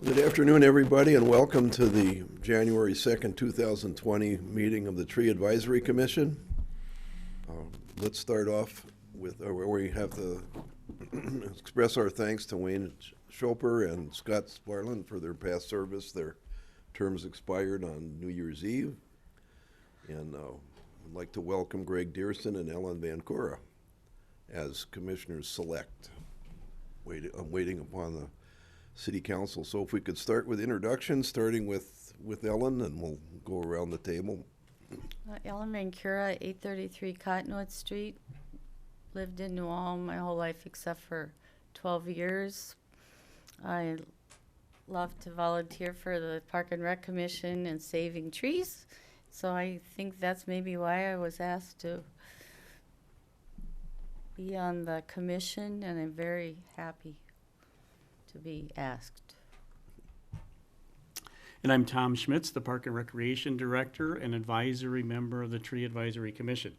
Good afternoon, everybody, and welcome to the January 2nd, 2020 meeting of the Tree Advisory Commission. Let's start off with where we have to express our thanks to Wayne Schoper and Scott Sparlin for their past service. Their terms expired on New Year's Eve. And I'd like to welcome Greg Dearson and Ellen Van Cura as commissioners select. I'm waiting upon the City Council. So if we could start with introductions, starting with Ellen, and we'll go around the table. Ellen Mancura, 833 Cottonwood Street. Lived in New Ulm my whole life except for 12 years. I love to volunteer for the Park and Rec Commission and saving trees. So I think that's maybe why I was asked to be on the commission, and I'm very happy to be asked. And I'm Tom Schmitz, the Park and Recreation Director and advisory member of the Tree Advisory Commission.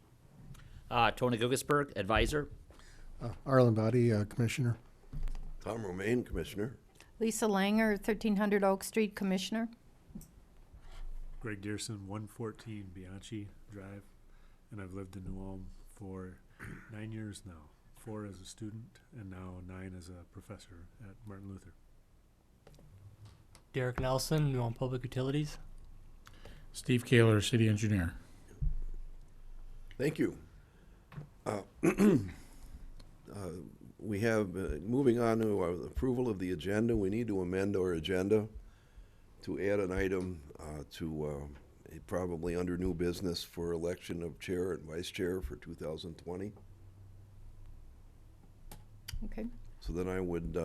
Tony Guggesberg, advisor. Arlen Body, Commissioner. Tom Romaine, Commissioner. Lisa Langer, 1300 Oak Street, Commissioner. Greg Dearson, 114 Bianchi Drive, and I've lived in New Ulm for 9 years now. 4 as a student, and now 9 as a professor at Martin Luther. Derek Nelson, New Ulm Public Utilities. Steve Kaler, City Engineer. Thank you. We have, moving on to our approval of the agenda, we need to amend our agenda to add an item probably under new business for election of chair and vice chair for 2020. Okay. So then I would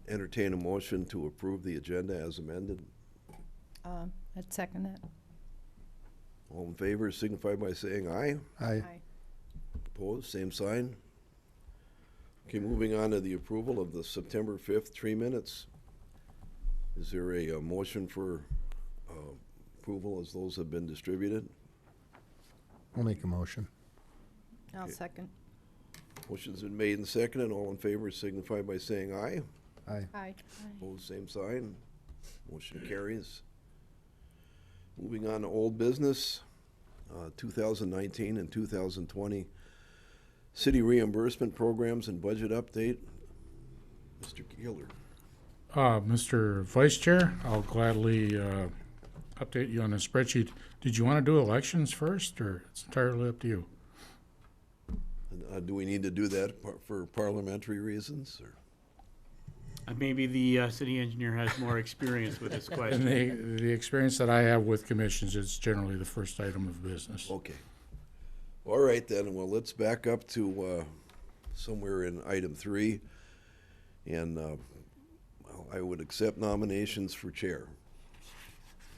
entertain a motion to approve the agenda as amended. I'd second that. All in favor signify by saying aye. Aye. Opposed, same sign. Okay, moving on to the approval of the September 5th tree minutes. Is there a motion for approval as those have been distributed? I'll make a motion. I'll Okay. second. Motion's been made and seconded. All in favor signify by saying aye. Aye. Aye. Opposed, same sign. Motion carries. Moving on to old business, 2019 and 2020 city reimbursement programs and budget update. Mr. Keeler. Mr. Vice Chair, I'll gladly update you on the spreadsheet. Did you want to do elections first, or it's entirely up to you? Do we need to do that for parliamentary reasons? Or? Maybe the city engineer has more experience with this And question. the experience that I have with commissions, it's generally the first item of business. Okay. All right then. Well, let's back up to somewhere in item 3, and I would accept nominations for chair.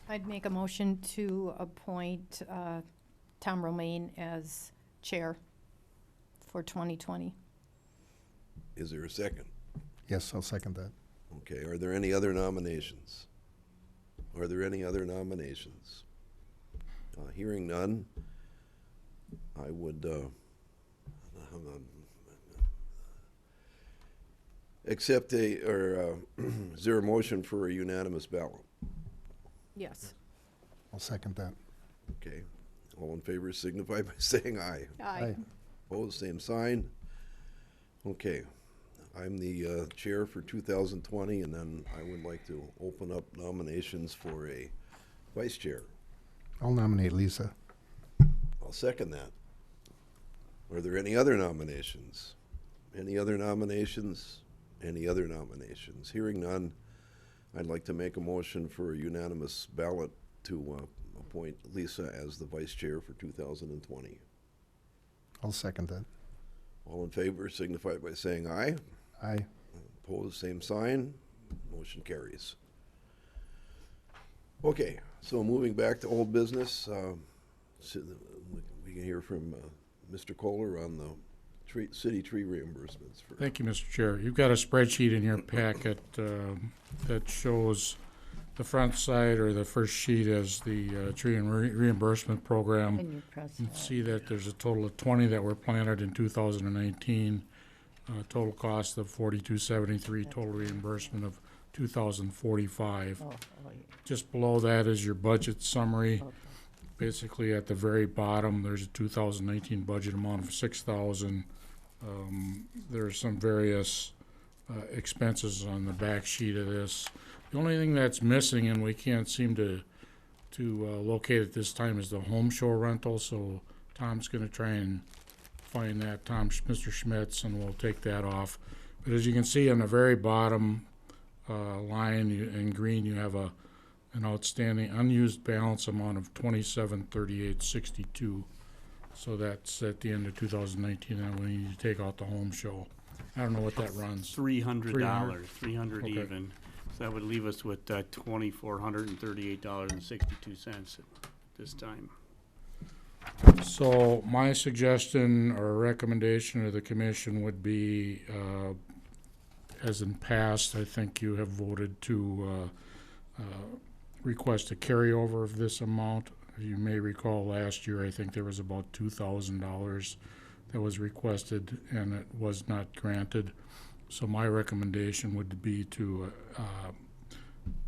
I'd make a motion to appoint Tom Romaine as chair for 2020. Is there a second? Yes, I'll second that. Okay. Are there any other nominations? Are there any other nominations? Hearing none, I would accept is there a motion for a unanimous ballot? Yes. I'll second that. Okay. All in favor signify by saying aye. Aye. Opposed, same sign. Okay. I'm the chair for 2020, and then I would like to open up nominations for a vice chair. I'll nominate Lisa. I'll second that. Are there any other nominations? Any other nominations? Any other nominations? Hearing none, I'd like to make a motion for a unanimous ballot to appoint Lisa as the vice chair for 2020. I'll second that. All in favor signify by saying aye. Aye. Opposed, same sign. Motion carries. Okay, so moving back to old business, we can hear from Mr. Kohler on the city tree reimbursements. Thank you, Mr. Chair. You've got a spreadsheet in your packet that shows the front side, or the first sheet, as the tree and reimbursement program. Can you press You that? see that there's a total of 20 that were planted in 2019. Total cost of $42.73, total reimbursement of 2045. Oh, Just below that is your budget summary. okay. Basically, at the very bottom, there's a 2019 budget amount of 6,000. There's some various expenses on the back sheet of this. The only thing that's missing, and we can't seem to locate it this time, is the home show rental. So Tom's going to try and find that, Mr. Schmitz, and we'll take that off. But as you can see on the very bottom line in green, you have an outstanding unused balance amount of 2738.62. So that's at the end of 2019, and we need to take out the home show. I don't know what that runs. $300, $300 Okay. even. So that would leave us with $2,438.62 this time. So my suggestion or recommendation to the commission would be, as in past, I think you have voted to request a carryover of this amount. You may recall last year, I think there was about $2,000 that was requested and it was not granted. So my recommendation would be to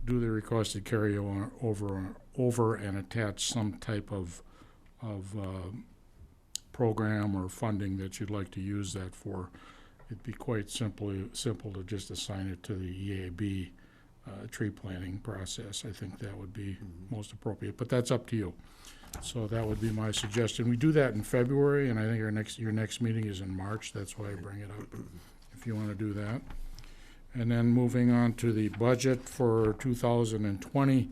do the requested carryover and attach some type of program or funding that you'd like to use that for. It'd be quite simple to just assign it to the EAB tree planting process. I think that would be most appropriate, but that's up to you. So that would be my suggestion. We do that in February, and I think your next meeting is in March. That's why I bring it up, if you want to do that. And then moving on to the budget for 2020,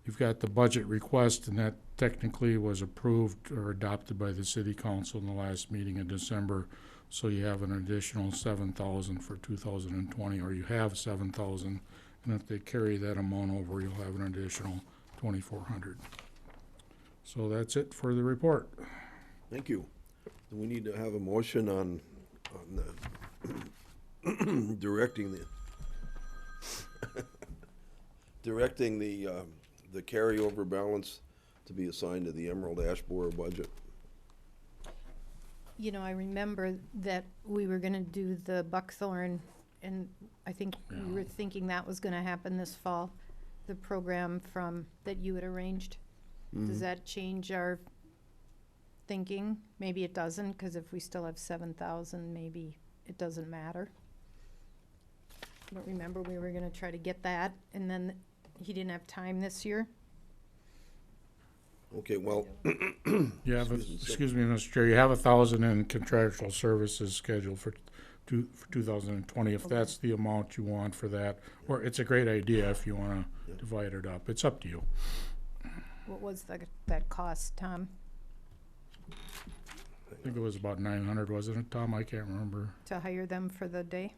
you've got the budget request, and that technically was approved or adopted by the city council in the last meeting in December. So you have an additional 7,000 for 2020, or you have 7,000, and if they carry that amount over, you'll have an additional 2,400. So that's it for the report. Thank you. Do we need to have a motion on the directing the carryover balance to be assigned to the Emerald Ash Borer budget? You know, I remember that we were gonna do the buckthorn, and I think we were thinking that was gonna happen this fall, the program that you had arranged. Does that change our thinking? Maybe it doesn't, because if we still have 7,000, maybe it doesn't matter. But remember, we were gonna try to get that, and then he didn't have time this year. Okay, well, You have, Excuse me, excuse me, Mr. Chair, you have 1,000 in contractual services scheduled for 2020, if that's the amount you want for that. Or it's a great idea if you want to divide it up. It's up to you. What was that cost, Tom, I think it was about 900, wasn't it, Tom? I can't remember. to hire them for the day?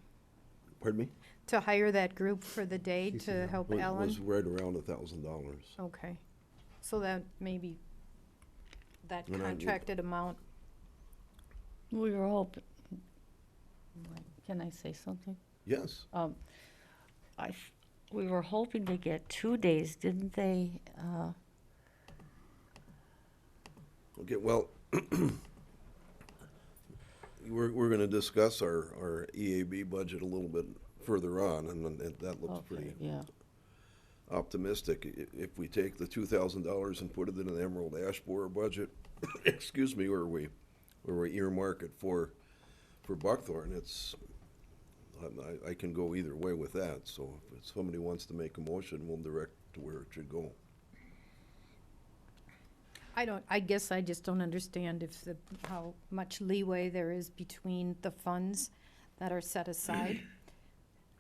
pardon me? To hire that group for the day to help Was Ellen? right around $1,000. Okay, so that maybe that And I- contracted amount, We were hoping, can I say something? Yes. We were hoping to get 2 days, didn't they? Okay, well, we're gonna discuss our EAB budget a little bit further on, and then that looks pretty Okay, yeah. optimistic. If we take the $2,000 and put it in an Emerald Ash Borer budget, excuse me, where we earmark it for buckthorn, I can go either way with that. So if somebody wants to make a motion, we'll direct to where it should go. I guess I just don't understand how much leeway there is between the funds that are set aside.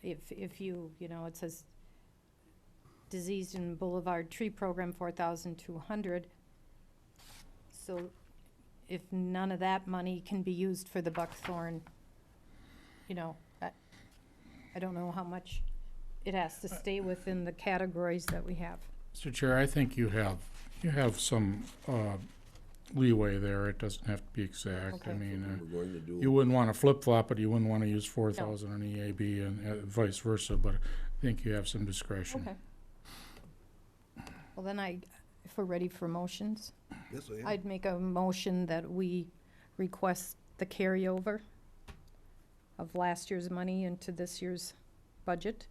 If you know, it says diseased and boulevard tree program 4,200. So if none of that money can be used for the buckthorn, you know, I don't know how much it has to stay within the categories that we have. Mr. Chair, I think you have some leeway there. It doesn't have to be exact. I Okay. mean, We're going to do. you wouldn't want to flip-flop it. You wouldn't want to use 4,000 on EAB and vice versa, but I think you have some discretion. Okay. Well, then if we're ready for motions, Yes, I am. I'd make a motion that we request the carryover of last year's money into this year's budget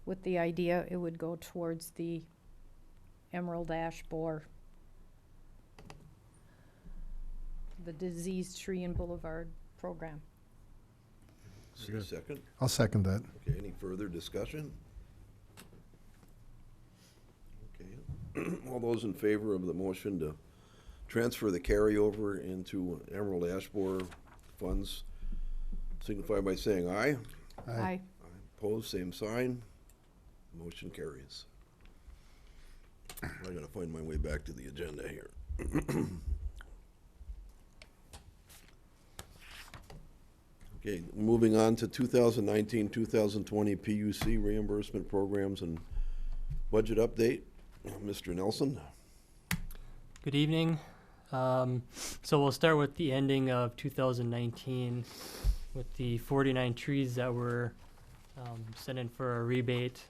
with the idea it would go towards the Emerald Ash Borer, the Diseased Tree and Boulevard program. Good. Second? I'll second that. Okay, any further discussion? Okay, all those in favor of the motion to transfer the carryover into Emerald Ash Borer funds signify by saying aye. Aye. Opposed, same sign. Motion carries. I gotta find my way back to the agenda here. Okay, moving on to 2019, 2020 PUC reimbursement programs and budget update. Mr. Nelson? Good evening. So we'll start with the ending of 2019 with the 49 trees that were sent in for a rebate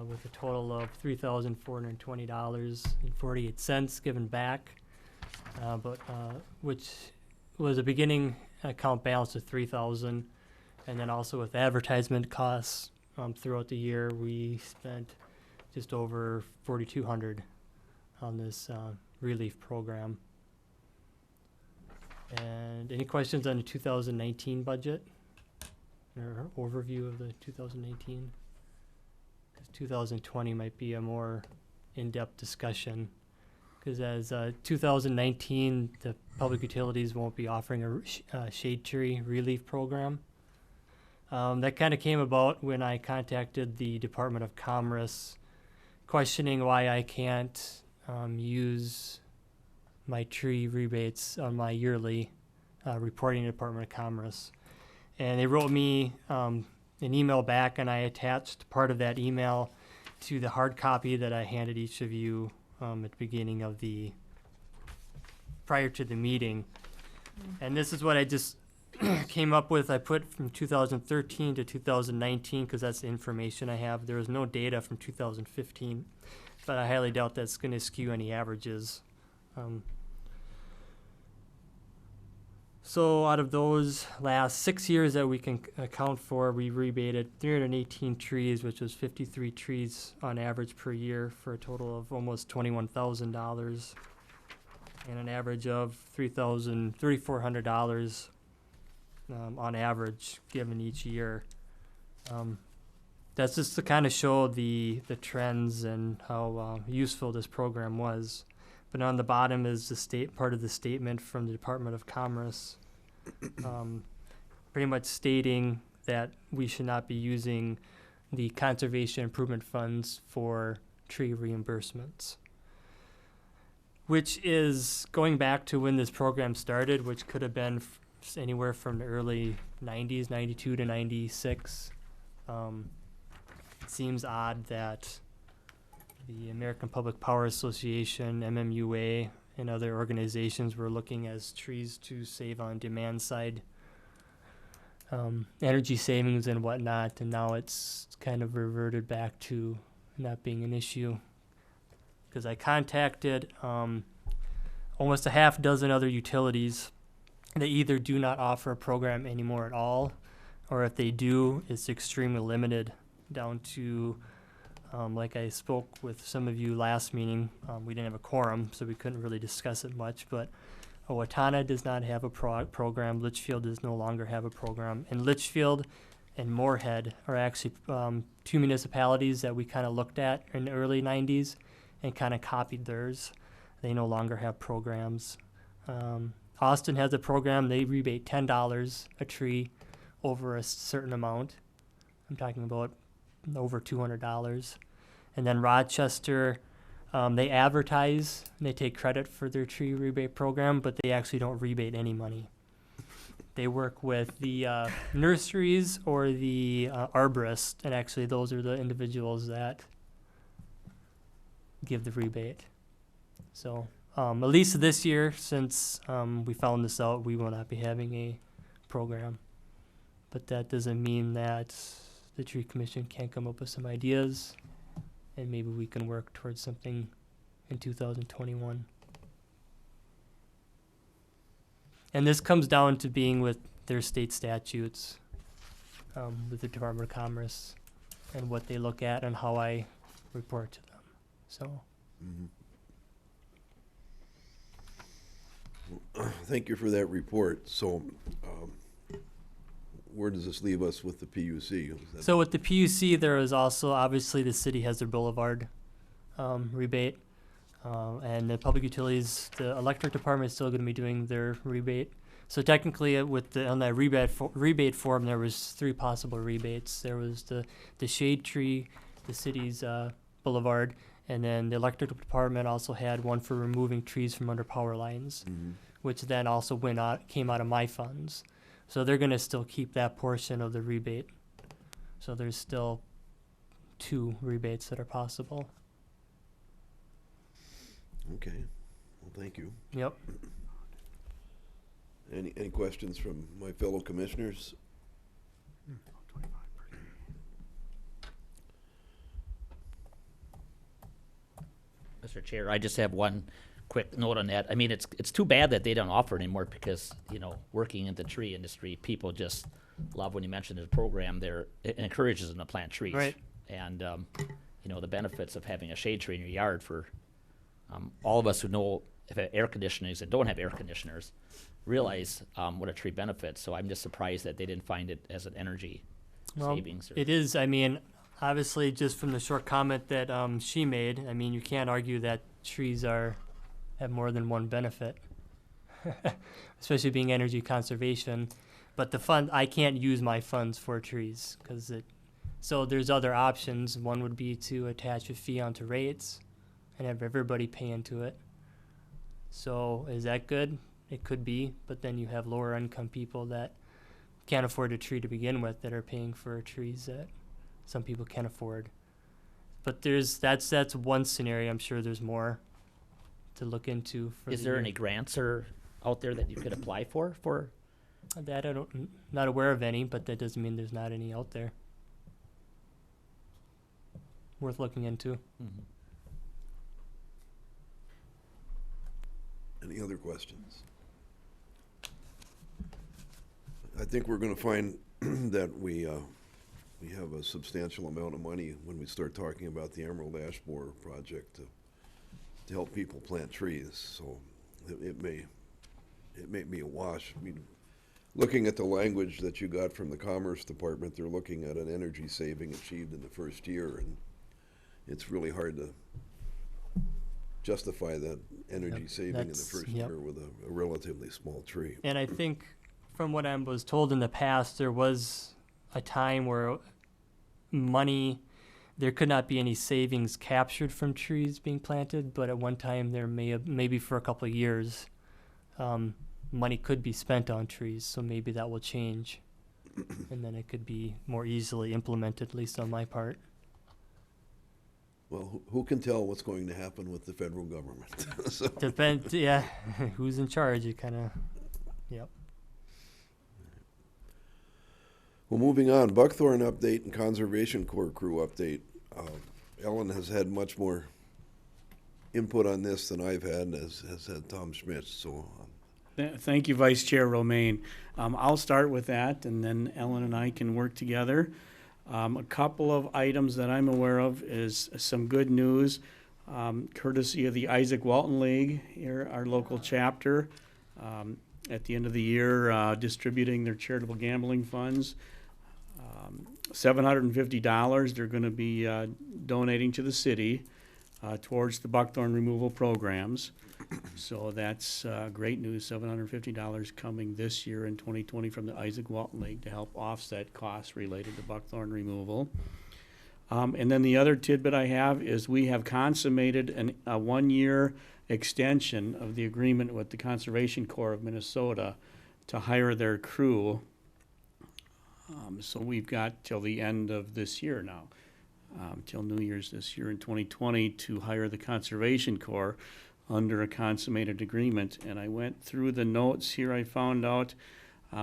with a total of $3,420.48 given back, which was a beginning account balance of $3,000, and then also with advertisement costs throughout the year, we spent just over $4,200 on this relief program. And any questions on the 2019 budget or overview of the 2019? 'Cause 2020 might be a more in-depth discussion. Because as 2019, the public utilities won't be offering a shade tree relief program. That kind of came about when I contacted the Department of Commerce, questioning why I can't use my tree rebates on my yearly reporting to the Department of Commerce. And they wrote me an email back, and I attached part of that email to the hard copy that I handed each of you at the beginning of prior to the meeting. And this is what I just came up with. I put from 2013 to 2019 because that's the information I have. There was no data from 2015, but I highly doubt that's going to skew any averages. So out of those last 6 years that we can account for, we rebated 318 trees, which was 53 trees on average per year, for a total of almost $21,000 and an average of $3,400 on average given each year. That's just to kind of show the trends and how useful this program was. But on the bottom is the part of the statement from the Department of Commerce, pretty much stating that we should not be using the conservation improvement funds for tree reimbursements, which is going back to when this program started, which could have been anywhere from the early 90s, 92 to 96. It seems odd that the American Public Power Association, MMUA, and other organizations were looking as trees to save on demand side energy savings and whatnot, and now it's kind of reverted back to not being an issue. Because I contacted almost a half dozen other utilities. They either do not offer a program anymore at all, or if they do, it's extremely limited down to like I spoke with some of you last meeting, we didn't have a quorum, so we couldn't really discuss it much, but Owatonna does not have a program. Litchfield does no longer have a program. And Litchfield and Moorhead are actually two municipalities that we kind of looked at in the early 90s and kind of copied theirs. They no longer have programs. Austin has a program. They rebate $10 a tree over a certain amount. I'm talking about over $200. And then Rochester, they advertise and they take credit for their tree rebate program, but they actually don't rebate any money. They work with the nurseries or the arborists, and actually those are the individuals that give the rebate. So at least this year, since we found this out, we will not be having a program. But that doesn't mean that the Tree Commission can't come up with some ideas, and maybe we can work towards something in 2021. And this comes down to being with their state statutes, with the Department of Commerce. and what they look at and how I report to them. So, Thank you for that report. So, where does this leave us with the PUC? Is that- so with the PUC, there is also, obviously, the city has their boulevard rebate. And the public utilities, the electric department is still going to be doing their rebate. So technically, on that rebate form, there was 3 possible rebates. There was the shade tree, the city's boulevard, and then the electric department also had one for removing trees from under power lines, which then also came out of my funds. So they're going to still keep that portion of the rebate. So there's still 2 rebates that are possible. Okay, well, thank you. Yep. Any questions from my fellow commissioners? Mr. Chair, I just have one quick note on that. I mean, it's too bad that they don't offer anymore because, you know, working in the tree industry, people just love when you mention the program there. It encourages them to plant trees. Right. And, you know, the benefits of having a shade tree in your yard for all of us who know if air conditioners and don't have air conditioners realize what a tree benefits. So I'm just surprised that they didn't find it as an energy savings. It is, I mean, obviously, just from the short comment that she made, I mean, you can't argue that trees have more than one benefit, especially being energy conservation. But the fund, I can't use my funds for trees so there's other options. One would be to attach a fee onto rates and have everybody pay into it. So is that good? It could be, but then you have lower income people that can't afford a tree to begin with that are paying for trees that some people can't afford. But that's one scenario. I'm sure there's more to look into. Is there any grants out there that you could apply for? That not aware of any, but that doesn't mean there's not any out there. Worth looking into. Any other questions? I think we're going to find that we have a substantial amount of money when we start talking about the Emerald Ash Borer project to help people plant trees. So it may be a wash. I mean, looking at the language that you got from the Commerce Department, they're looking at an energy saving achieved in the first year, and it's really hard to justify that energy saving in the first year with a relatively small tree. And I think from what I was told in the past, there was a time where there could not be any savings captured from trees being planted, but at one time there maybe for a couple of years, money could be spent on trees, so maybe that will change. And then it could be more easily implemented, at least on my part. Well, who can tell what's going to happen with the federal government? So, Depends, yeah, who's in charge, you kind of, yep. well, moving on, Buckthorn update and Conservation Corps crew update. Ellen has had much more input on this than I've had, as has had Tom Schmitz. So, Thank you, Vice Chair Romaine. I'll start with that, and then Ellen and I can work together. A couple of items that I'm aware of is some good news, courtesy of the Isaac Walton League, here, our local chapter, at the end of the year, distributing their charitable gambling funds. $750 they're going to be donating to the city towards the buckthorn removal programs. So that's great news, $750 coming this year in 2020 from the Isaac Walton League to help offset costs related to buckthorn removal. And then the other tidbit I have is we have consummated a one-year extension of the agreement with the Conservation Corps of Minnesota to hire their crew. So we've got till the end of this year now, till New Year's this year in 2020 to hire the Conservation Corps under a consummated agreement. And I went through the notes here. I found out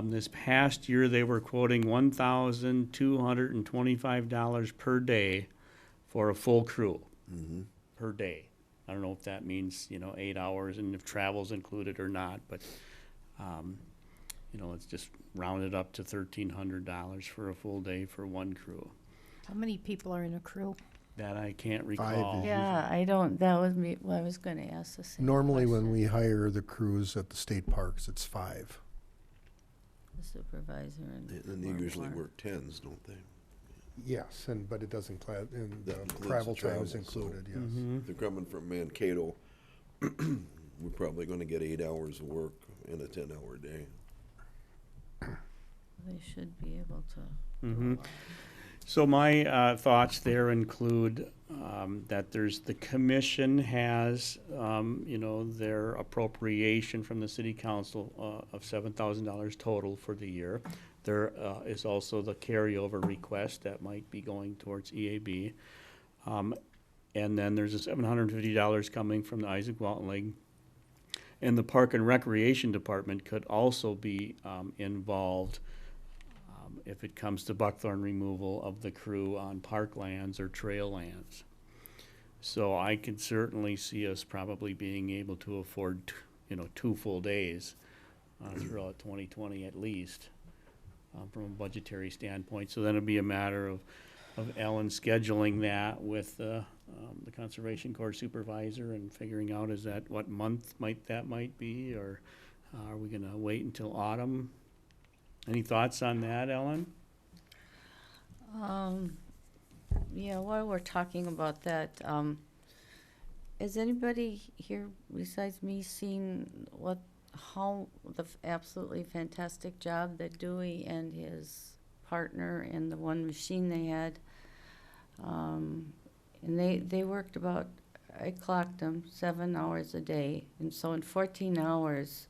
this past year they were quoting $1,225 per day for a full crew per day. I don't know if that means 8 hours and if travel's included or not, but it's just rounded up to $1,300 for a full day for one crew. How many people are in a crew? That I can't Five recall. is- Yeah, I don't, that was me, well, I was gonna ask the same Normally, when question. we hire the crews at the state parks, it's 5. The supervisor and. And they or usually more. work tens, don't they? Yes, but it doesn't, and That includes travel time is travel, so- included, yes. Mhm. If they're coming from Mankato, we're probably gonna get 8 hours of work in a 10-hour day. They should be able to. Mhm. So my thoughts there include that the commission has, their appropriation from the city council of $7,000 total for the year. There is also the carryover request that might be going towards EAB. And then there's a $750 coming from the Isaac Walton League. And the Park and Recreation Department could also be involved if it comes to buckthorn removal of the crew on parklands or trail lands. So I could certainly see us probably being able to afford, 2 full days throughout 2020 at least, from a budgetary standpoint. So then it'd be a matter of Ellen scheduling that with the Conservation Corps supervisor and figuring out what month that might be, or are we gonna wait until autumn? Any thoughts on that, Ellen? Yeah, while we're talking about that, has anybody here besides me seen how absolutely fantastic job that Dewey and his partner and the one machine they had, and they worked about, I clocked them 7 hours a day, and so in 14 hours,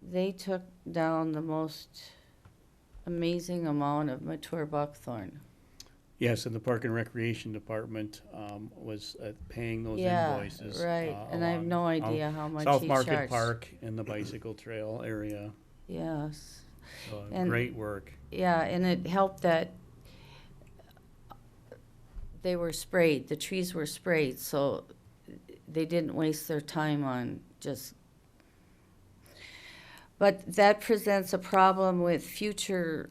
they took down the most amazing amount of mature buckthorn. Yes, and the Park and Recreation Department was paying those Yeah, invoices. right, and I have along no idea how much South he Market charged. Park and the bicycle trail area. Yes, So And- great work. yeah, and it helped that they were sprayed, the trees were sprayed, so they didn't waste their time on just. But that presents a problem with future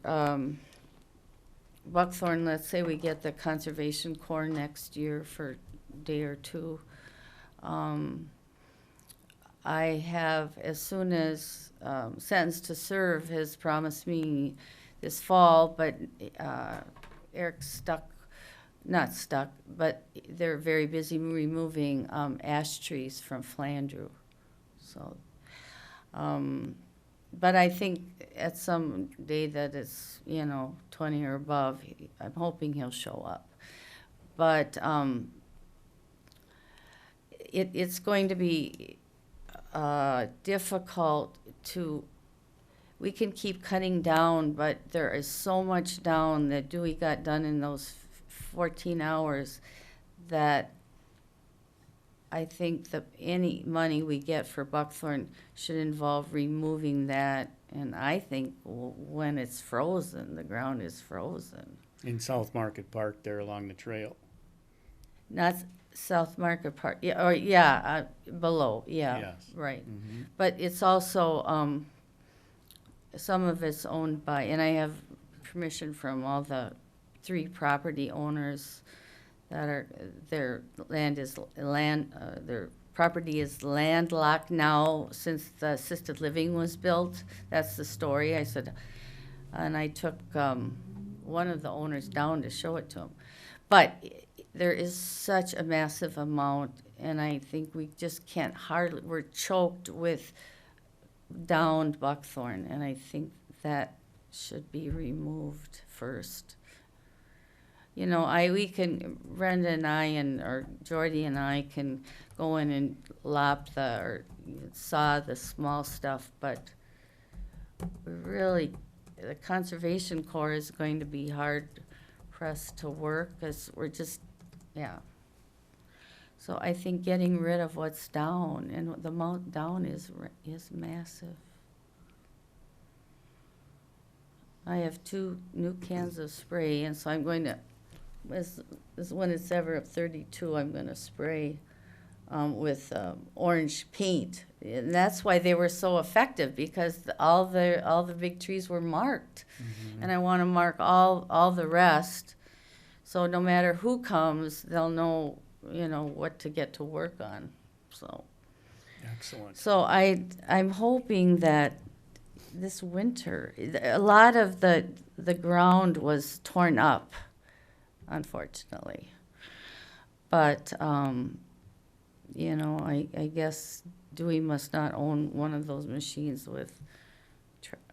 buckthorn. Let's say we get the Conservation Corps next year for a day or two. I have, as soon as Sentence to Serve has promised me this fall, but Eric's not stuck, but they're very busy removing ash trees from Flandreau. So, but I think at some day that it's, 20 or above, I'm hoping he'll show up. But it's going to be difficult we can keep cutting down, but there is so much down that Dewey got done in those 14 hours that I think that any money we get for buckthorn should involve removing that. And I think when it's frozen, the ground is frozen. In South Market Park there along the trail. Not South Market Park, below, yeah, Yes. right. Mhm. But it's also, some of it's owned by, and I have permission from all the 3 property owners that are, their property is landlocked now since the assisted living was built. That's the story. I said, and I took one of the owners down to show it to him. But there is such a massive amount, and I think we just can't we're choked with downed buckthorn, and I think that should be removed first. Brenda and I or Jordy and I can go in and or saw the small stuff, but really, the Conservation Corps is going to be hard pressed to work, because we're just, So I think getting rid of what's down, and the amount down is massive. I have 2 new cans of spray, and so I'm going to, when it's ever up 32, I'm going to spray with orange paint. And that's why they were so effective, because all the big trees were marked. And I want to mark all the rest, so no matter who comes, they'll know, what to get to work on. So Excellent. I'm hoping that this winter, a lot of the ground was torn up, unfortunately. But I guess Dewey must not own one of those machines with,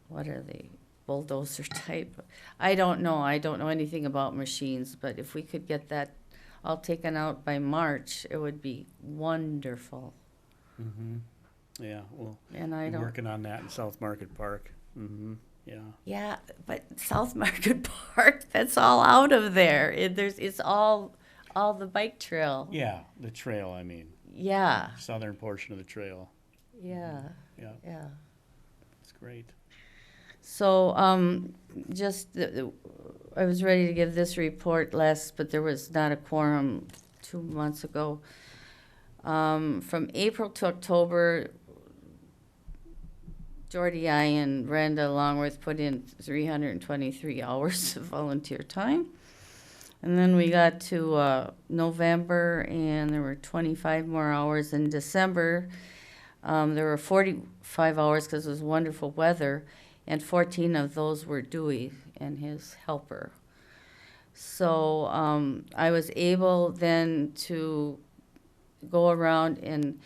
what are they, bulldozer type? I don't know. I don't know anything about machines, but if we could get that all taken out by March, it would be wonderful. Yeah, well, And I we're don't. working on that in South Market Park. Yeah. Yeah, but South Market Park, that's all out of there. It's all the bike trail. Yeah, the trail, I mean, Yeah, southern portion of the trail. yeah, Yeah, yeah. it's great. So, I was ready to give this report but there was not a quorum 2 months ago. From April to October, Jordy, I, and Brenda Longworth put in 323 hours of volunteer time. And then we got to November, and there were 25 more hours. In December, there were 45 hours because it was wonderful weather, and 14 of those were Dewey and his helper. So I was able then to go around, and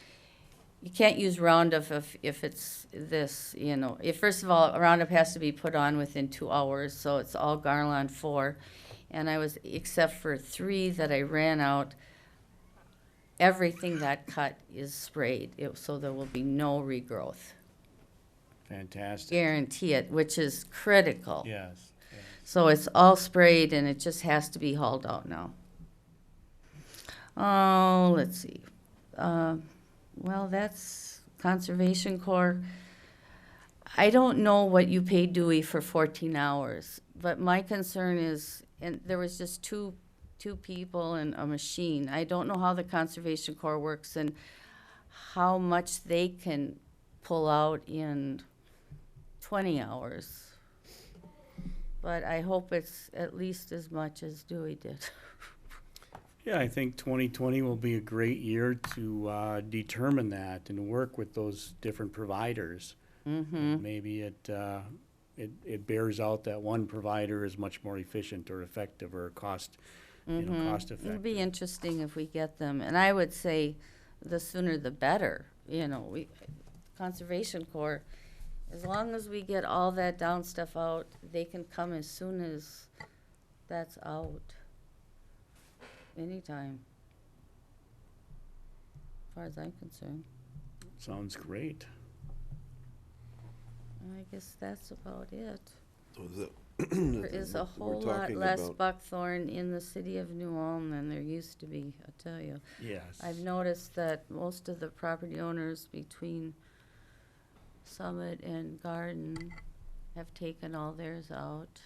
you can't use Roundup if it's this, If first of all, Roundup has to be put on within 2 hours, so it's all Garland 4. And I was, except for 3 that I ran out, everything that cut is sprayed, so there will be no regrowth. Fantastic. Guarantee it, which is critical. Yes. So it's all sprayed, and it just has to be hauled out now. Oh, let's see. Well, that's Conservation Corps. I don't know what you pay Dewey for 14 hours, but my concern is, and there was just two people and a machine. I don't know how the Conservation Corps works and how much they can pull out in 20 hours. But I hope it's at least as much as Dewey did. Yeah, I think 2020 will be a great year to determine that and work with those different providers. Maybe it bears out that one provider is much more efficient or effective or cost effective. It'd be interesting if we get them, and I would say the sooner the better. Conservation Corps, as long as we get all that down stuff out, they can come as soon as that's out. Anytime, as far as I'm concerned. Sounds great. I guess that's about it. So is it- There is a we're whole lot talking less about- buckthorn in the city of New Ulm than there used to be, I tell you. Yes. I've noticed that most of the property owners between Summit and Garden have taken all theirs out.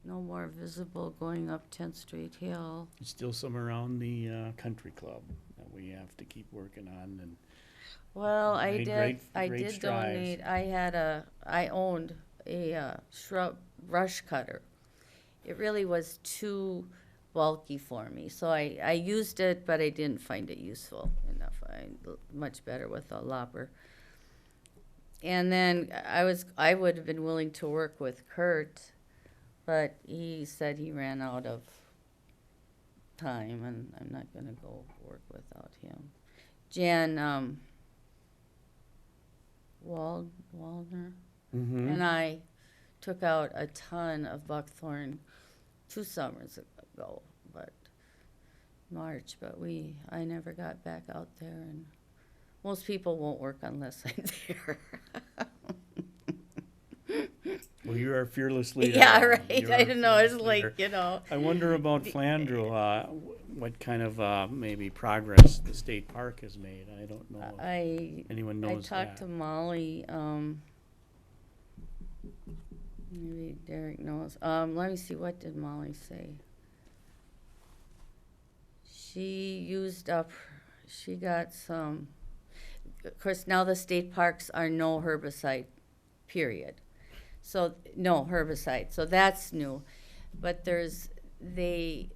No more visible going up 10th Street Hill. There's still some around the country club that we have to keep working on, and Well, I Made did, I great did strides. donate, I owned a shrub brush cutter. It really was too bulky for me, so I used it, but I didn't find it useful enough. Much better with a lopper. And then I would have been willing to work with Kurt, but he said he ran out of time, and I'm not gonna go work without him. Jan, Waldner, and I took out a ton of buckthorn 2 summers ago, but March, but I never got back out there, and most people won't work unless I'm there. well, you're our fearless leader. Yeah, right. You're I our don't know. It's fearless like, leader. I wonder about Flandreau, what kind of maybe progress the state park has made. I don't know if anyone I knows talked that. to Molly, maybe Derek knows. Let me see, what did Molly say? She used up, she got some, of course, now the state parks are no herbicide, period. So, no herbicide, so that's new. But they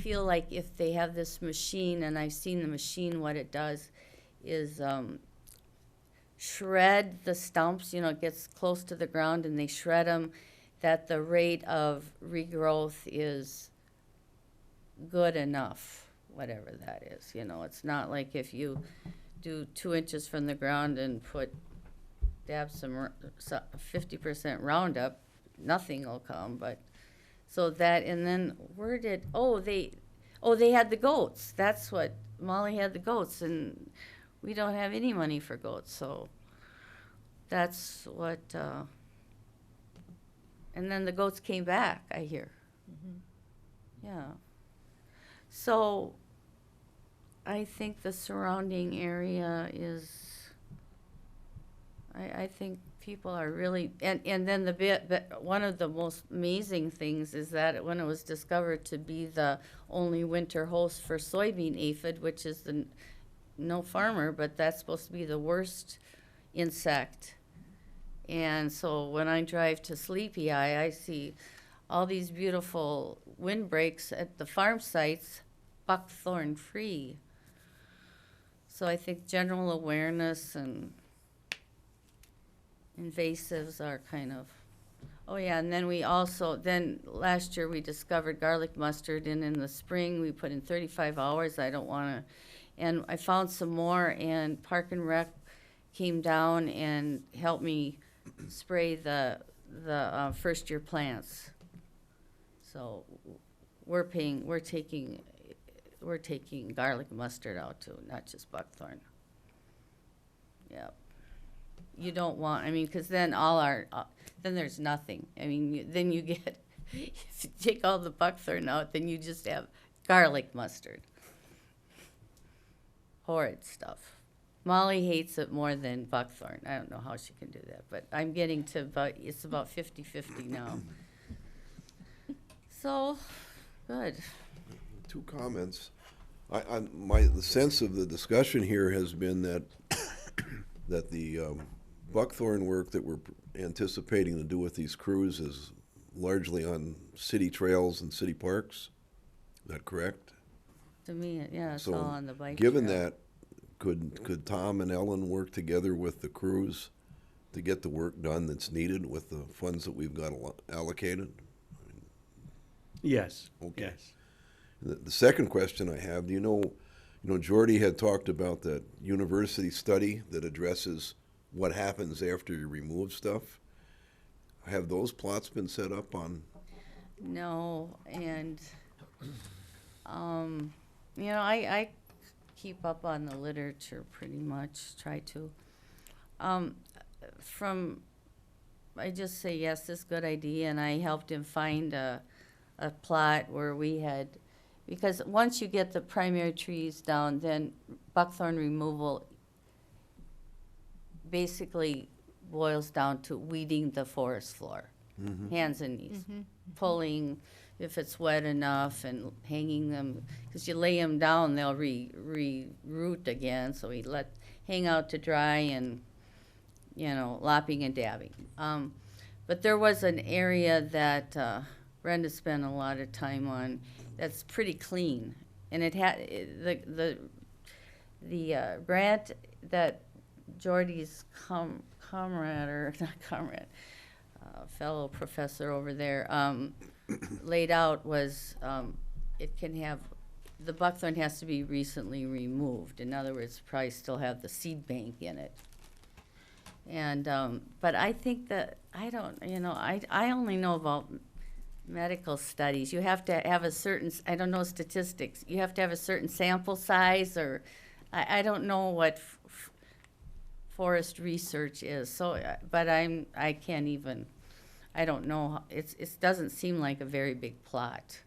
feel like if they have this machine, and I've seen the machine, what it does is, shred the stumps, it gets close to the ground and they shred them, that the rate of regrowth is good enough, whatever that is, it's not like if you do 2 inches from the ground and dab some 50% Roundup, nothing will come, but, so that, and then they had the goats, that's what, Molly had the goats, and we don't have any money for goats, so that's what, and then the goats came back, I hear. Yeah. So I think the surrounding area is, I think people are really, and then one of the most amazing things is that when it was discovered to be the only winter host for soybean aphid, which is no farmer, but that's supposed to be the worst insect. And so when I drive to Sleepy Eye, I see all these beautiful windbreaks at the farm sites, buckthorn free. So I think general awareness and invasives are kind of, oh yeah, and then then last year we discovered garlic mustard, and in the spring we put in 35 hours. I don't want to, and I found some more, and Park and Rec came down and helped me spray the first year plants. So we're taking garlic mustard out too, not just buckthorn. Yep. You don't want, because then then there's nothing. Then you get, if you take all the buckthorn out, then you just have garlic mustard. Horrid stuff. Molly hates it more than buckthorn. I don't know how she can do that, but I'm getting to it's about 50-50 now. So, good. 2 comments. The sense of the discussion here has been that that the buckthorn work that we're anticipating to do with these crews is largely on city trails and city parks. Is that correct? To me, yeah, it's So, all on the bike given trail. that, could Tom and Ellen work together with the crews to get the work done that's needed with the funds that we've got allocated? Yes, Okay. yes. The second question I have, do you know, Jordy had talked about that university study that addresses what happens after you remove stuff. Have those plots been set up on? No, and, I keep up on the literature pretty much, try to. I just say, yes, this is a good idea, and I helped him find a plot where we had, because once you get the primary trees down, then buckthorn removal basically boils down to weeding the forest floor, hands and knees, pulling if it's wet enough, and hanging them, because you lay them down, they'll re-root again, so we hang out to dry, and, lopping and dabbing. But there was an area that Brenda spent a lot of time on that's pretty clean, and it had the grant that Jordy's fellow professor over there laid out was it can have, the buckthorn has to be recently removed. In other words, probably still have the seed bank in it. And but I think that I only know about medical studies. You have to have a certain, I don't know statistics. You have to have a certain sample size, or I don't know what forest research is. So, but I can't even. I don't know. It doesn't seem like a very big plot.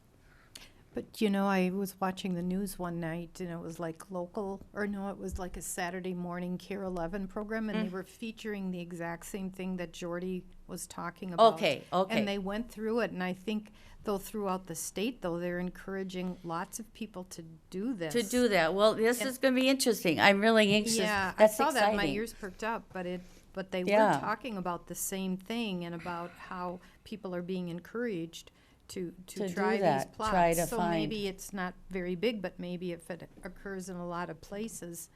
But you know, I was watching the news one night and it was like local, or no, it was like a Saturday morning Care 11 program, and they were featuring the exact same thing that Jordy was talking about. Okay, okay. And they went through it, and I think though throughout the state though, they're encouraging lots of people to do this. To do that. Well, this is going to be interesting. I'm really anxious. Yeah, That's I saw that, my exciting. ears perked up, but they Yeah. were talking about the same thing and about how people are being encouraged to To do try these that, plots. try to So find- maybe it's not very big, but maybe if it occurs in a lot of places,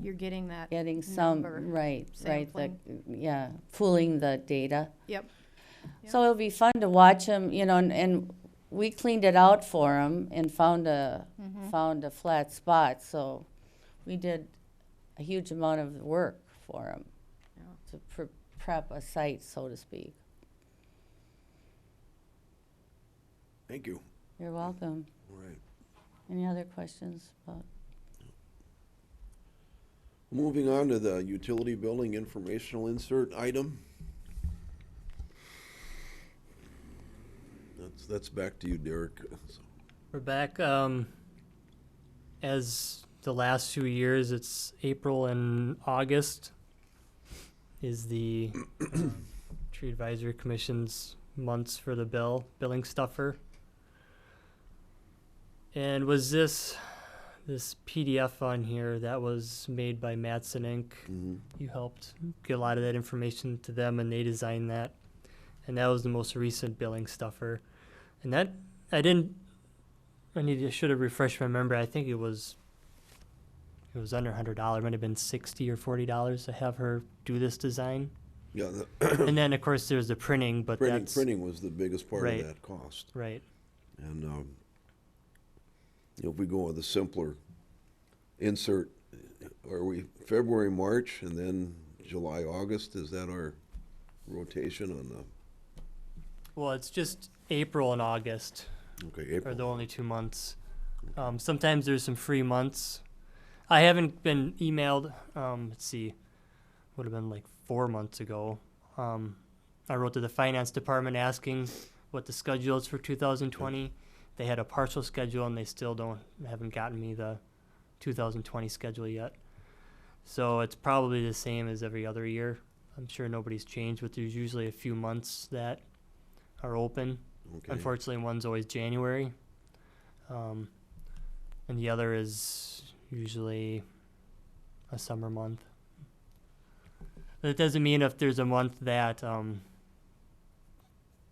you're getting that Getting some, number. right, sampling. yeah, pooling the data. Yep. So it'll be fun to watch them, you know, and we cleaned it out for them and found a flat spot. So we did a huge amount of work for them to prep a site, so to speak. Thank you. You're welcome. All right. Any other questions about? Moving on to the utility billing informational insert item. That's back to you, Derek. So, We're back. As the last 2 years, it's April and August is the Tree Advisory Commission's months for the billing stuffer. And was this PDF on here that was made by Matson Inc.? mhm. You helped get a lot of that information to them, and they designed that. And that was the most recent billing stuffer. And that should have refreshed my memory. I think it was under $100. It might have been $60 or $40 to have her do this design. Yeah, And then of course there's the printing, but that's printing was the biggest part Right. of that cost. right. And, if we go with a simpler insert, are we February, March, and then July, August? Is that our rotation on the, Well, it's just April and August okay, are April? the only 2 months. Sometimes there's some free months. I haven't been emailed. Let's see, would have been like 4 months ago. I wrote to the finance department asking what the schedule is for 2020. They had a partial schedule and they still haven't gotten me the 2020 schedule yet. So it's probably the same as every other year. I'm sure nobody's changed, but there's usually a few months that are open. Okay. Unfortunately, one's always January. And the other is usually a summer month. That doesn't mean if there's a month that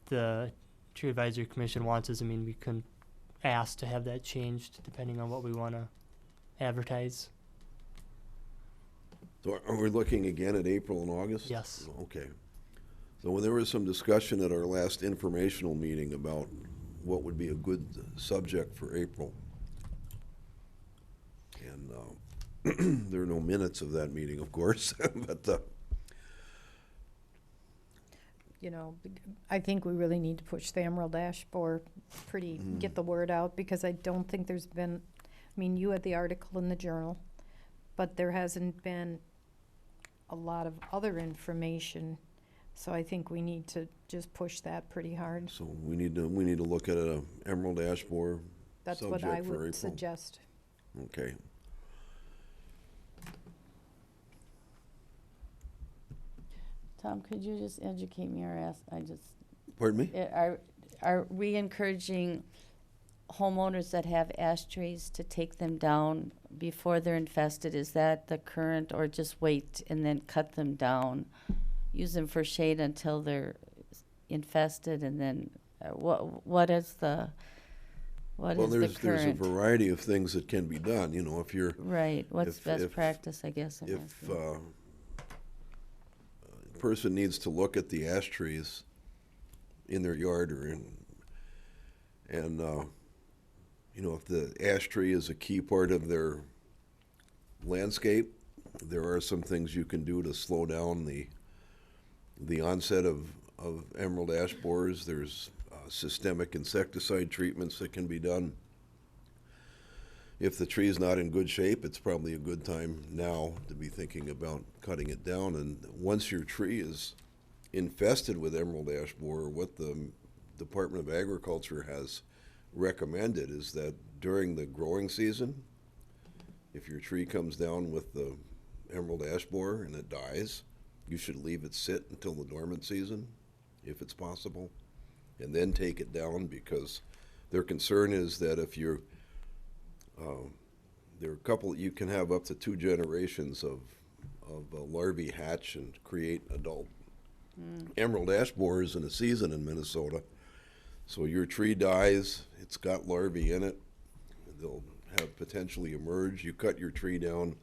the Tree Advisory Commission wants, doesn't mean we couldn't ask to have that changed depending on what we want to advertise. So are we looking again at April and August? Yes. Okay. So when there was some discussion at our last informational meeting about what would be a good subject for April. And there are no minutes of that meeting, of course, but You know, I think we really need to push the Emerald Ash Borer get the word out, because I don't think there's been, I mean, you had the article in the Journal, but there hasn't been a lot of other information. So I think we need to just push that pretty hard. so we need to look at a Emerald Ash Borer That's what I subject for would April. suggest. Okay. Tom, could you just educate me or ask, Pardon me? are we encouraging homeowners that have ash trees to take them down before they're infested? Is that the current, or just wait and then cut them down? Use them for shade until they're infested, and then, what is the Well, there's a current? variety of things that can be done, you know, if you're, Right, what's if- best if- practice, I guess I'm if asking. a person needs to look at the ash trees in their yard or you know, if the ash tree is a key part of their landscape, there are some things you can do to slow down the onset of emerald ash borers. There's systemic insecticide treatments that can be done. If the tree is not in good shape, it's probably a good time now to be thinking about cutting it down. And once your tree is infested with emerald ash borer, what the Department of Agriculture has recommended is that during the growing season, if your tree comes down with the emerald ash borer and it dies, you should leave it sit until the dormant season, if it's possible, and then take it down, because their concern is that if you're, there are a couple, you can have up to 2 generations of larvae hatch and create adult emerald ash borers in a season in Minnesota. So your tree dies, it's got larvae in it, they'll have potentially emerge. You cut your tree down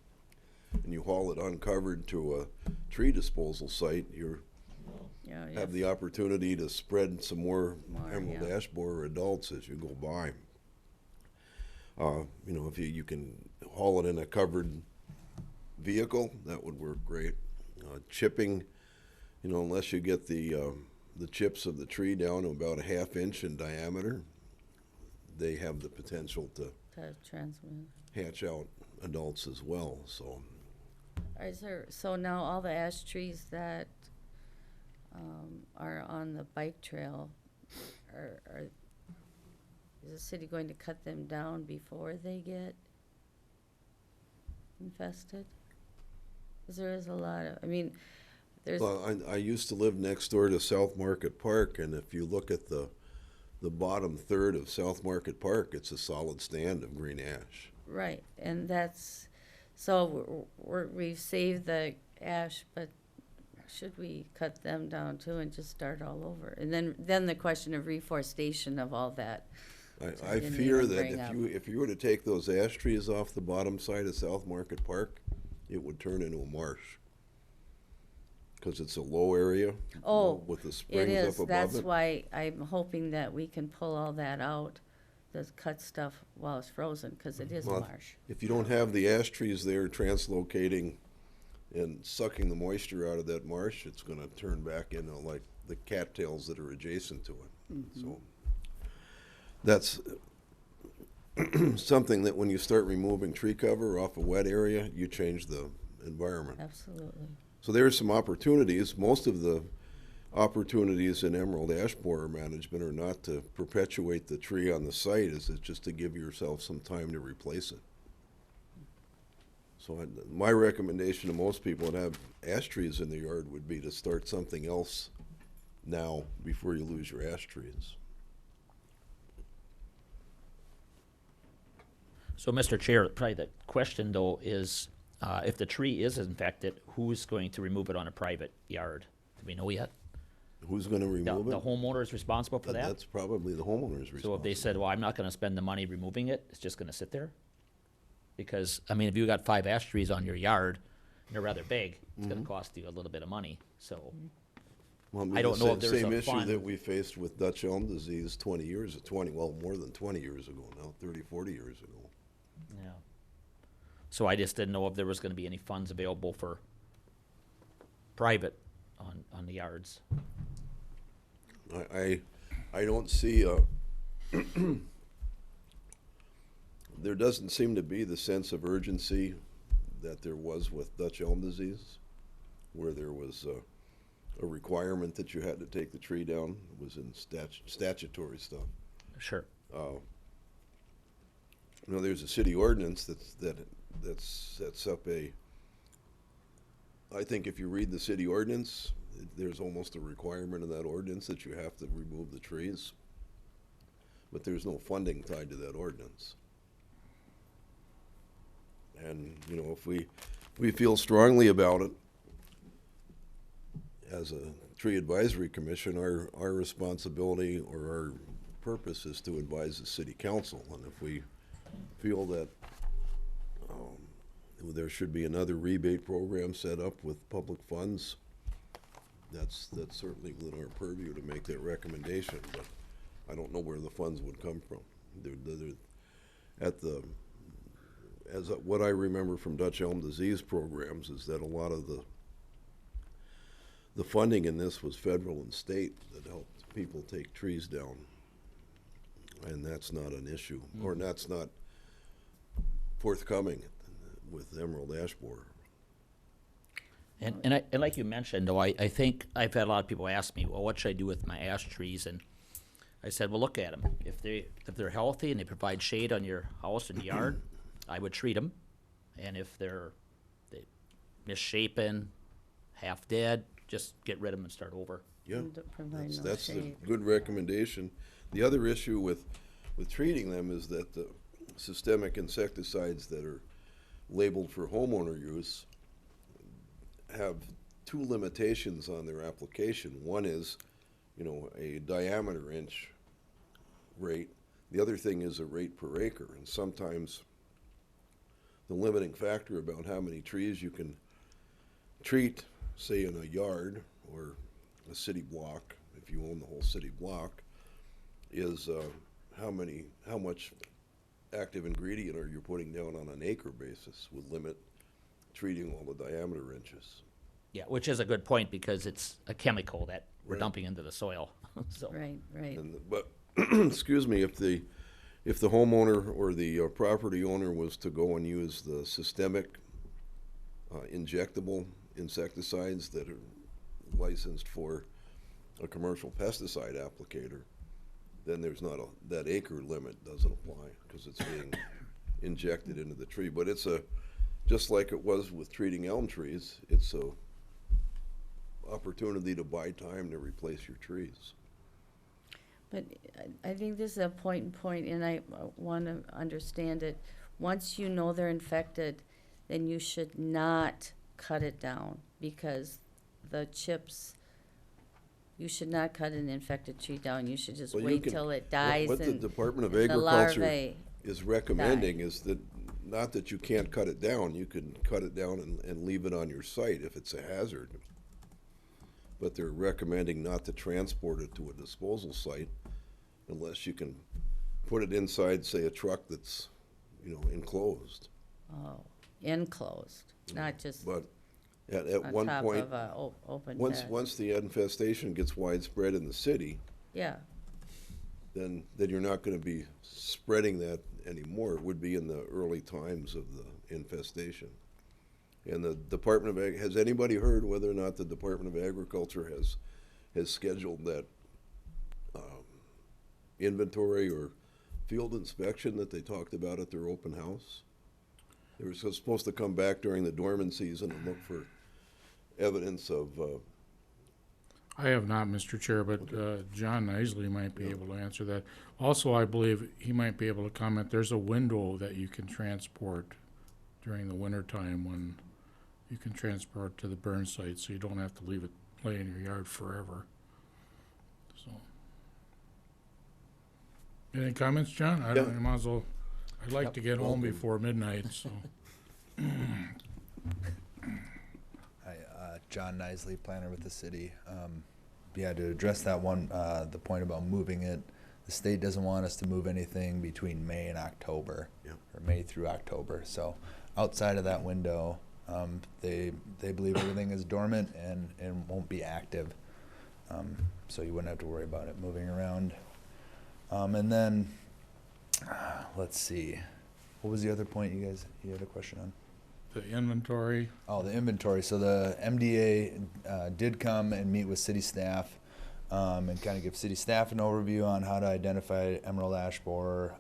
and you haul it uncovered to a tree disposal site, you have the opportunity to spread some more emerald ash borer adults as you go by. You know, if you can haul it in a covered vehicle, that would work great. Chipping, you know, unless you get the chips of the tree down to about a 1/2 inch in diameter, they have the potential to transmit. hatch out adults as well. So So now all the ash trees that are on the bike trail, is the city going to cut them down before they get infested? Because there is a lot of, I mean, there's. well, I used to live next door to South Market Park, and if you look at the bottom third of South Market Park, it's a solid stand of green ash. Right, and that's, so we've saved the ash, but should we cut them down too and just start all over? And then the question of reforestation of all that. I didn't fear even that bring up. if you were to take those ash trees off the bottom side of South Market Park, it would turn into a marsh. Because it's a low area. Oh, with the It springs is, up above that's it. why I'm hoping that we can pull all that out, the cut stuff while it's frozen, because it is a Well, marsh. If you don't have the ash trees there translocating and sucking the moisture out of that marsh, it's gonna turn back into like the cattails that are adjacent to it. Mm-hmm. So that's something that when you start removing tree cover off a wet area, you change the environment. Absolutely. So there are some opportunities. Most of the opportunities in emerald ash borer management are not to perpetuate the tree on the site, it's just to give yourself some time to replace it. So my recommendation to most people that have ash trees in the yard would be to start something else now before you lose your ash trees. So, Mr. Chair, probably the question though is, if the tree is infected, who's going to remove it on a private yard? Do we know yet? Who's gonna The remove it? homeowner is responsible for that? That's probably the homeowner's responsibility. So if they said, well, I'm not gonna spend the money removing it, it's just gonna sit there? Because, I mean, if you got 5 ash trees on your yard, and they're rather big, it's gonna cost you a little bit of money, so. Well, mean, I don't the know if there's same a issue fund. that we faced with Dutch elm disease more than 20 years ago now, 30, 40 years ago. Yeah. So I just didn't know if there was gonna be any funds available for private on the yards. I don't see there doesn't seem to be the sense of urgency that there was with Dutch elm disease, where there was a requirement that you had to take the tree down. It was in statutory stuff. Sure. You know, there's a city ordinance that sets up I think if you read the city ordinance, there's almost a requirement in that ordinance that you have to remove the trees. But there's no funding tied to that ordinance. And, you know, if we feel strongly about it, as a tree advisory commission, our responsibility or our purpose is to advise the city council. And if we feel that there should be another rebate program set up with public funds, that's certainly within our purview to make that recommendation, but I don't know where the funds would come from. What I remember from Dutch elm disease programs is that a lot of the funding in this was federal and state that helped people take trees down. And that's not an issue, or that's not forthcoming with emerald ash borer. And like you mentioned, though, I think I've had a lot of people ask me, well, what should I do with my ash trees? And I said, well, look at them. If they're healthy and they provide shade on your house and yard, I would treat them. And if they misshapen, half dead, just get rid of them and start over. Yeah, And provide no that's the shade. good recommendation. The other issue with treating them is that the systemic insecticides that are labeled for homeowner use have two limitations on their application. One is, a diameter inch rate. The other thing is a rate per acre, and sometimes the limiting factor about how many trees you can treat, say in a yard or a city block, if you own the whole city block, is how much active ingredient are you putting down on an acre basis would limit treating all the diameter inches. Yeah, which is a good point because it's a chemical that we're Right. dumping into the soil. So, Right, right. But, excuse me, if the homeowner or the property owner was to go and use the systemic injectable insecticides that are licensed for a commercial pesticide applicator, then there's not that acre limit doesn't apply because it's being injected into the tree. But it's just like it was with treating elm trees, it's a opportunity to buy time to replace your trees. But I think this is a point, and I want to understand it. Once you know they're infected, then you should not cut it down because the chips, you should not cut an infected tree down. You should just Well, you wait can- till it What- dies What the and Department of the Agriculture larvae. is recommending is that, not that you can't cut it down, you can cut it down and leave it on your site if it's a hazard. But they're recommending not to transport it to a disposal site unless you can put it inside, say, a truck that's, enclosed. Oh, enclosed, not just But at on one top point, of a open once bed. the infestation gets widespread in the city, Yeah, then you're not gonna be spreading that anymore. It would be in the early times of the infestation. And the Department of has anybody heard whether or not the Department of Agriculture has scheduled that inventory or field inspection that they talked about at their open house? They were supposed to come back during the dormant season and look for evidence of, I have not, Mr. Chair, but John Isley might be able to answer that. Also, I believe he might be able to comment, there's a window that you can transport during the winter time when you can transport to the burn site, so you don't have to leave it lay in your yard forever. So. Any comments, John? I don't, Yeah. you might as well, I'd like to get home Welcome. before midnight, so. Hi, John Nisley, planner with the city. Yeah, to address that one, the point about moving it, the state doesn't want us to move anything between May and October, Yeah. or May through October. So outside of that window, they believe everything is dormant and won't be active. So you wouldn't have to worry about it moving around. And then, let's see, what was the other point you had a question on? The inventory, Oh, the inventory. So the MDA did come and meet with city staff and kind of give city staff an overview on how to identify emerald ash borer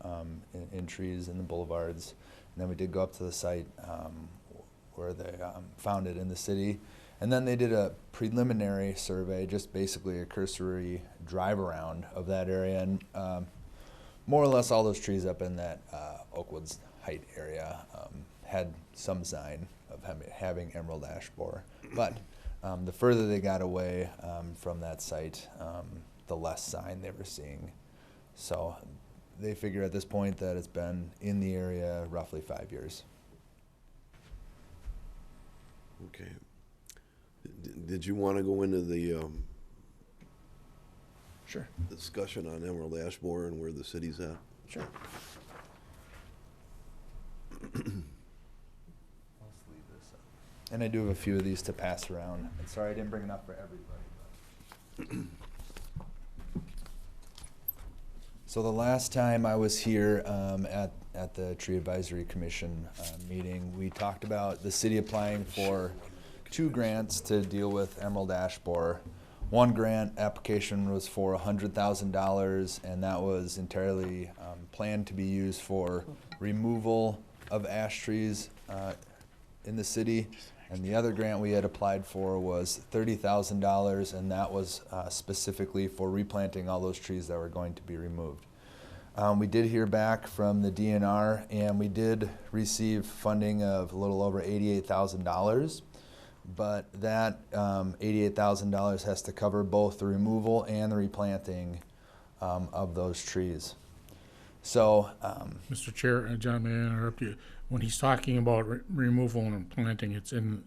in trees in the boulevards. And then we did go up to the site where they found it in the city. And then they did a preliminary survey, just basically a cursory drive around of that area. And more or less all those trees up in that Oakwoods Height area had some sign of having emerald ash borer. But the further they got away from that site, the less sign they were seeing. So they figure at this point that it's been in the area roughly 5 years. okay. Did you want to go into the Sure. discussion on emerald ash borer and where the city's at? Sure. And I do have a few of these to pass around. And sorry I didn't bring enough for everybody. So the last time I was here at the Tree Advisory Commission meeting, we talked about the city applying for 2 grants to deal with emerald ash borer. one grant application was for $100,000, and that was entirely planned to be used for removal of ash trees in the city. And the other grant we had applied for was $30,000, and that was specifically for replanting all those trees that were going to be removed. We did hear back from the DNR, and we did receive funding of a little over $88,000. But that $88,000 has to cover both the removal and the replanting of those trees. So, Mr. Chair, John, may I interrupt you? When he's talking about removal and planting, it's in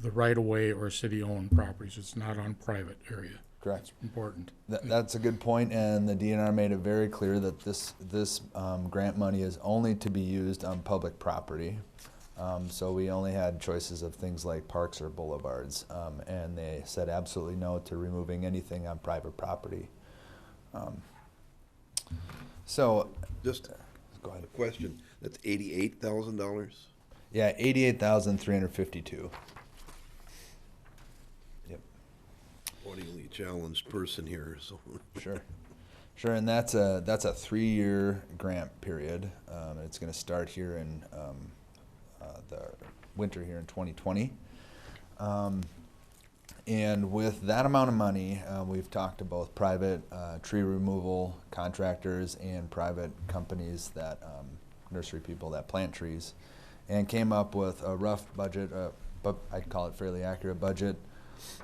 the right-of-way or city-owned properties. It's not on private area. correct. That's important. That's a good point, and the DNR made it very clear that this grant money is only to be used on public property. So we only had choices of things like parks or boulevards, and they said absolutely no to removing anything on private property. So, Just go ahead. a question. That's $88,000? Yeah, 88,352. Yep, Audiently challenged person here, so. sure, and that's a 3-year grant period. It's going to start here in the winter here in 2020. And with that amount of money, we've talked to both private tree removal contractors and private companies that, nursery people that plant trees, and came up with a rough budget, but I'd call it fairly accurate budget,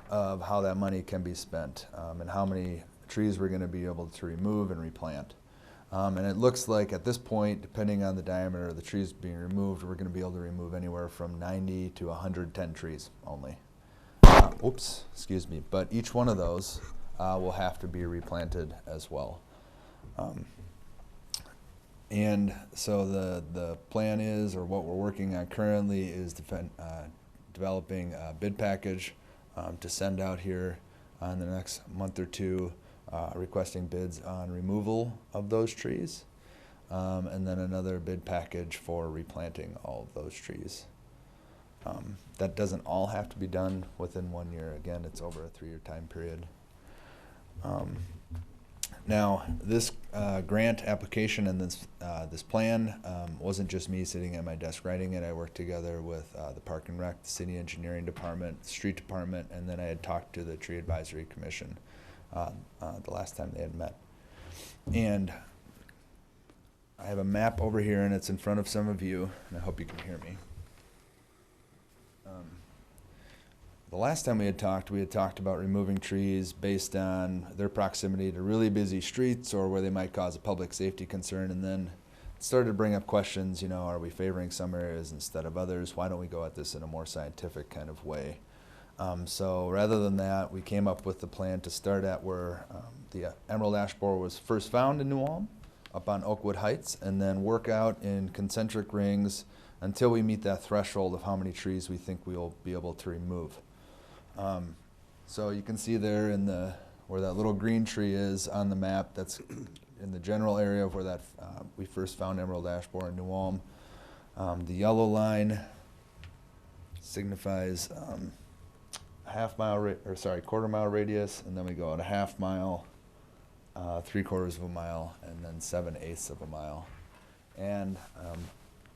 of how that money can be spent and how many trees we're going to be able to remove and replant. And it looks like at this point, depending on the diameter of the trees being removed, we're going to be able to remove anywhere from 90 to 110 trees only. Oops, excuse me. But each one of those will have to be replanted as well. And so the plan is, or what we're working on currently, is developing a bid package to send out here in the next month or two, requesting bids on removal of those trees, and then another bid package for replanting all of those trees. That doesn't all have to be done within 1 year. Again, it's over a 3-year time period. Now, this grant application and this plan wasn't just me sitting at my desk writing it. I worked together with the Park and Rec, the City Engineering Department, the Street Department, and then I had talked to the Tree Advisory Commission the last time they had met. And I have a map over here, and it's in front of some of you, and I hope you can hear me. The last time we had talked about removing trees based on their proximity to really busy streets or where they might cause a public safety concern, and then it started to bring up questions, are we favoring some areas instead of others? Why don't we go at this in a more scientific kind of way? So rather than that, we came up with the plan to start at where the emerald ash borer was first found in New Ulm, up on Oakwood Heights, and then work out in concentric rings until we meet that threshold of how many trees we think we'll be able to remove. So you can see there where that little green tree is on the map, that's in the general area of where we first found emerald ash borer in New Ulm. The yellow line signifies quarter-mile radius, and then we go out a half mile, 3/4 of a mile, and then 7/8 of a mile. And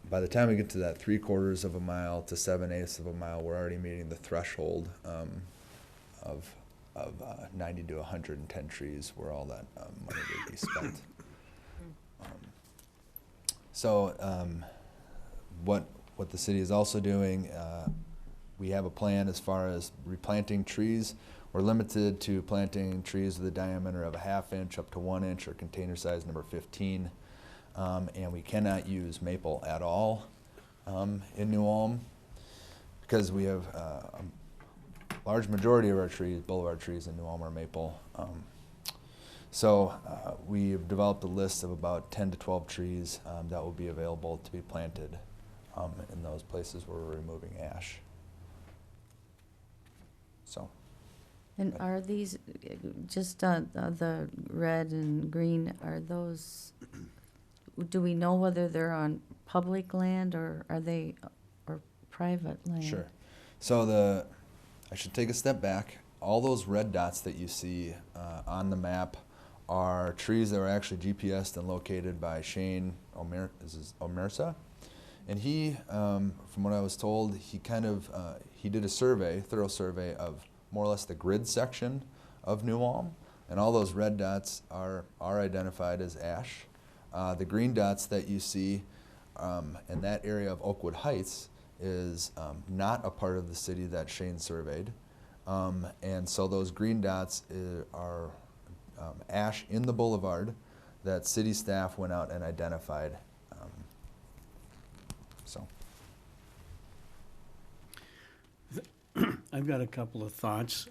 by the time we get to that 3/4 of a mile to 7/8 of a mile, we're already meeting the threshold of 90 to 110 trees, where all that money would be spent. What the city is also doing, we have a plan as far as replanting trees. We're limited to planting trees with a diameter of a 1/2 inch up to 1 inch, or container size number 15. And we cannot use maple at all in New Ulm, because we have a large majority of our trees, boulevard trees in New Ulm, are maple. So we have developed a list of about 10 to 12 trees that will be available to be planted in those places where we're removing ash. So. And are these, just the red and green, are those, do we know whether they're on public land or are they or private land? Sure. So I should take a step back. all those red dots that you see on the map are trees that were actually GPSed and located by Shane Omersa. And he, from what I was told, he he did a thorough survey of more or less the grid section of New Ulm, and all those red dots are identified as ash. The green dots that you see in that area of Oakwood Heights is not a part of the city that Shane surveyed. And so those green dots are ash in the boulevard that city staff went out and identified. So. I've got a couple of thoughts.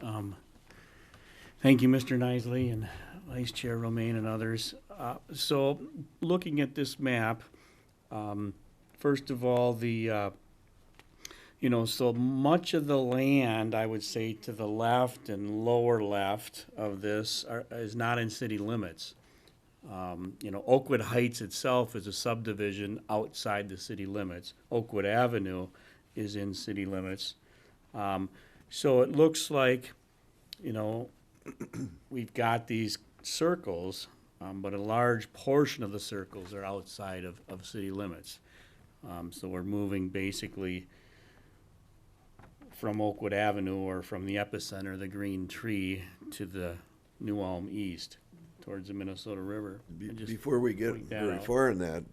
Thank you, Mr. Nisley and Vice Chair Romaine and others. So looking at this map, first of all, so much of the land, I would say to the left and lower left of this is not in city limits. Oakwood Heights itself is a subdivision outside the city limits. Oakwood Avenue is in city limits. So it looks like, we've got these circles, but a large portion of the circles are outside of city limits. So we're moving basically from Oakwood Avenue or from the epicenter, the green tree, to the New Ulm East towards the Minnesota River. Before we get very far in that,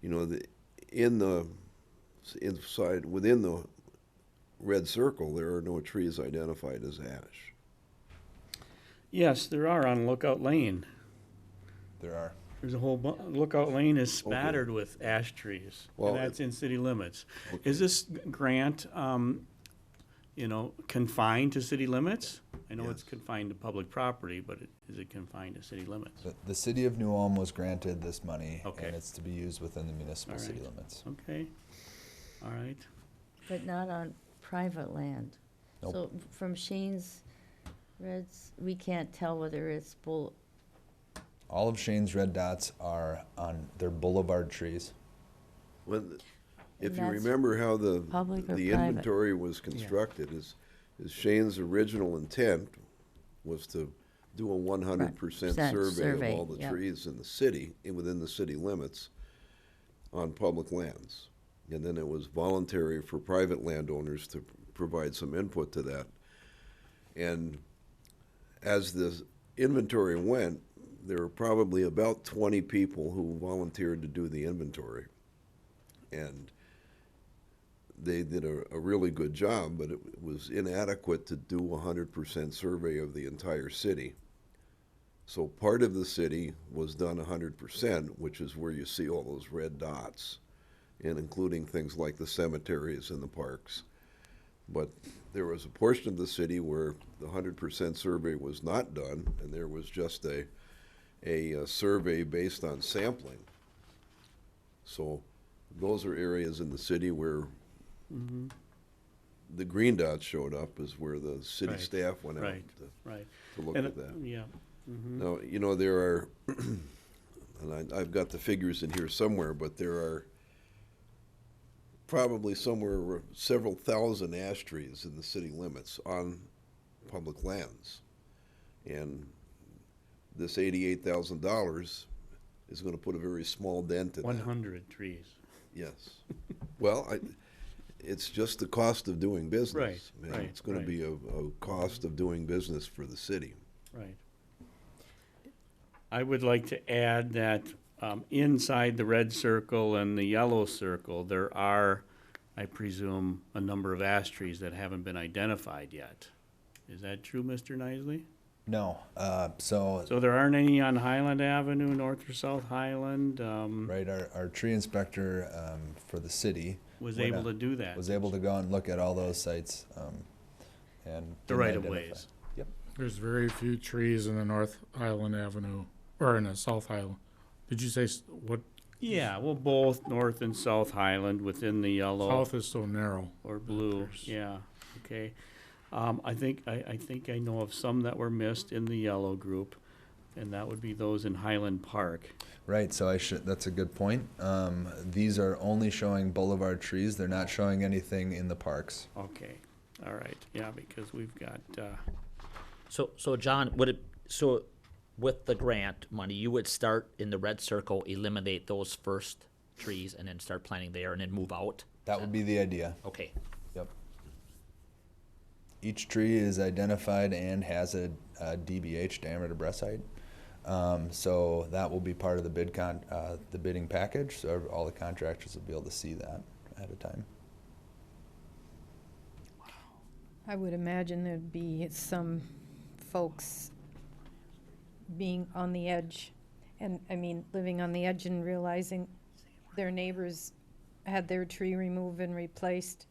within the red circle, there are no trees identified as ash. Yes, there are on Lookout Lane. There are. There's a whole Lookout Lane is spattered with ash trees, Well, and that's in city limits. Okay. Is this grant, confined to city limits? I know it's Yes. confined to public property, but is it confined to city limits? The city of New Ulm was granted this money, Okay. and it's to be used within the municipal All city right. limits. Okay, all right. But not on private land. Nope. So from Shane's reds, we can't tell whether it's All of Shane's red dots are on their boulevard trees. If you that's remember how the public or private? inventory was constructed, is Shane's original intent was to do a 100% survey of all the yep. trees in the city, within the city limits, on public lands. And then it was voluntary for private landowners to provide some input to that. And as the inventory went, there were probably about 20 people who volunteered to do the inventory. And they did a really good job, but it was inadequate to do a 100% survey of the entire city. So part of the city was done 100%, which is where you see all those red dots, and including things like the cemeteries and the parks. But there was a portion of the city where the 100% survey was not done, and there was just a survey based on sampling. So those are areas in the city where the green dots showed up, is where the city Right, staff went out right, right. to look And at that. Yeah. Mhm. Now, there are, and I've got the figures in here somewhere, but there are probably somewhere several thousand ash trees in the city limits on public lands. And this $88,000 is going to put a very small dent in that. 100 trees. Yes. Well, it's just the cost of doing business. Right, And right, it's going right. to be a cost of doing business for the city. Right. I would like to add that inside the red circle and the yellow circle, there are, I presume, a number of ash trees that haven't been identified yet. Is that true, Mr. Nisley? No, so So there aren't any on Highland Avenue, North or South Highland? right, our tree inspector for the city Was went able out- to do that? was able to go and look at all those sites and The didn't right of identify. ways. Yep. There's very few trees in the North Highland Avenue, or in the South Highland. Did you say what? Yeah, well, both North and South Highland within the yellow. South is so narrow. Or blue, There's- yeah, okay. I think I know of some that were missed in the yellow group, and that would be those in Highland Park. Right, so that's a good point. These are only showing boulevard trees. They're not showing anything in the parks. Okay, all right, yeah, because we've got, So John, with the grant money, you would start in the red circle, eliminate those first trees, and then start planting there, and then move out? That would be the idea. Okay. Yep. Each tree is identified and has a DBH, diameter breast height. So that will be part of the the bidding package. So all the contractors will be able to see that ahead of time. I would imagine there'd be some folks being on the edge, and, I mean, living on the edge and realizing their neighbors had their tree removed and replaced,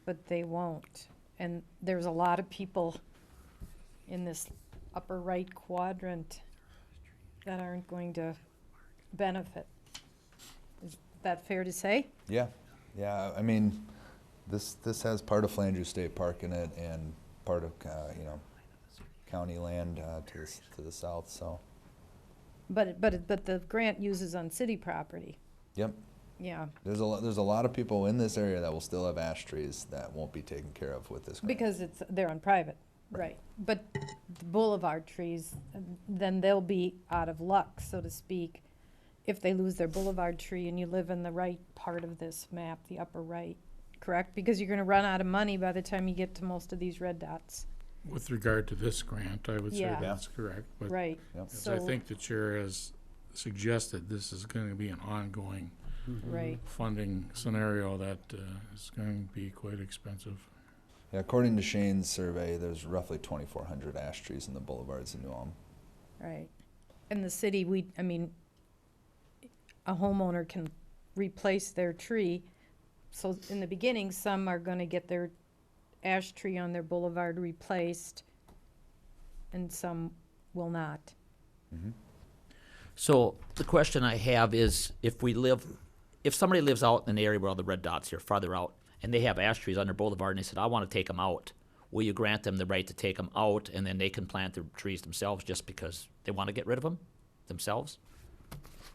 but they won't. And there's a lot of people in this upper right quadrant that aren't going to benefit. Is that fair to say? Yeah, yeah. I mean, this has part of Flandreau State Park in it and part of county land to the south. So. But the grant uses on city property. Yep. Yeah, There's a lot of people in this area that will still have ash trees that won't be taken care of with this grant. because they're on private, right. But the boulevard trees, then they'll be out of luck, so to speak, if they lose their boulevard tree and you live in the right part of this map, the upper right, correct? Because you're gonna run out of money by the time you get to most of these red dots. With regard to this grant, I would say Yeah. that's correct. But Right. Yep. as So, I think the chair has suggested, this is going to be an ongoing right. funding scenario that is going to be quite expensive. Yeah, according to Shane's survey, there's roughly 2,400 ash trees in the boulevards in New Ulm. Right. In the city, a homeowner can replace their tree. So in the beginning, some are gonna get their ash tree on their boulevard replaced, and some will not. So the question I have is, if somebody lives out in an area where all the red dots here, farther out, and they have ash trees on their boulevard, and they said, I want to take them out, will you grant them the right to take them out, and then they can plant the trees themselves just because they want to get rid of them themselves?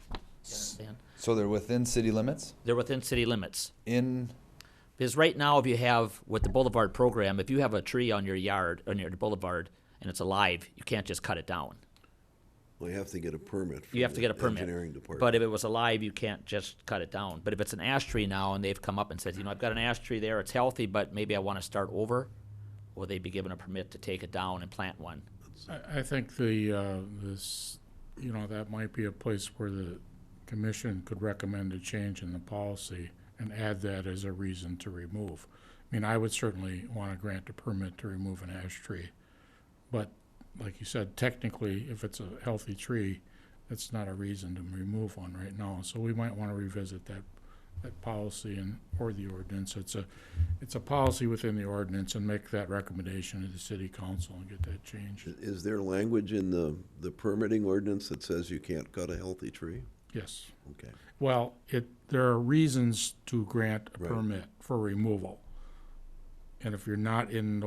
You understand? So they're within city limits? They're within city limits. Because right now, if you have, with the boulevard program, if you have a tree on your yard, on your boulevard, and it's alive, you can't just cut it down. Well, you have to get a permit from You have to the get a permit. engineering department. But if it was alive, you can't just cut it down. But if it's an ash tree now and they've come up and said, I've got an ash tree there, it's healthy, but maybe I want to start over, will they be given a permit to take it down and plant one? I think that might be a place where the commission could recommend a change in the policy and add that as a reason to remove. I mean, I would certainly want to grant a permit to remove an ash tree, but like you said, technically, if it's a healthy tree, that's not a reason to remove one right now. So we might want to revisit that policy or the ordinance. It's a policy within the ordinance, and make that recommendation to the city council and get that changed. Is there language in the permitting ordinance that says you can't cut a healthy tree? Yes. Okay. Well, there are reasons to grant a Right. permit for removal. And if you're not in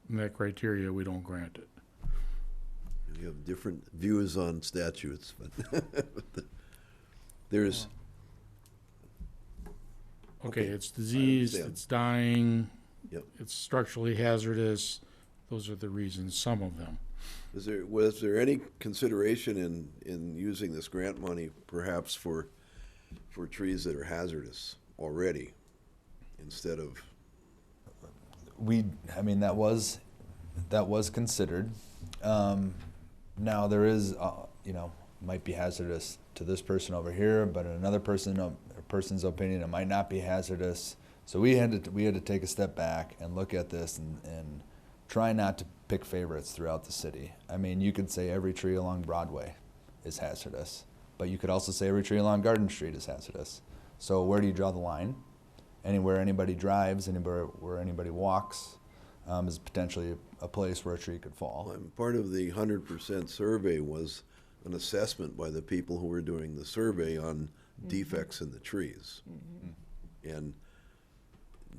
that criteria, we don't grant it. You have different views on statutes, but there's, Okay, Okay, it's diseased, understand. it's dying, Yep. it's structurally hazardous. Those are the reasons, some of them. was there any consideration in using this grant money perhaps for trees that are hazardous already instead of? that was considered. Now there is, might be hazardous to this person over here, but in another person's opinion, it might not be hazardous. So we had to take a step back and look at this and try not to pick favorites throughout the city. I mean, you could say every tree along Broadway is hazardous, but you could also say every tree along Garden Street is hazardous. So where do you draw the line? Anywhere anybody drives, anywhere where anybody walks, is potentially a place where a tree could fall. Part of the 100% survey was an assessment by the people who were doing the survey on defects in the trees. And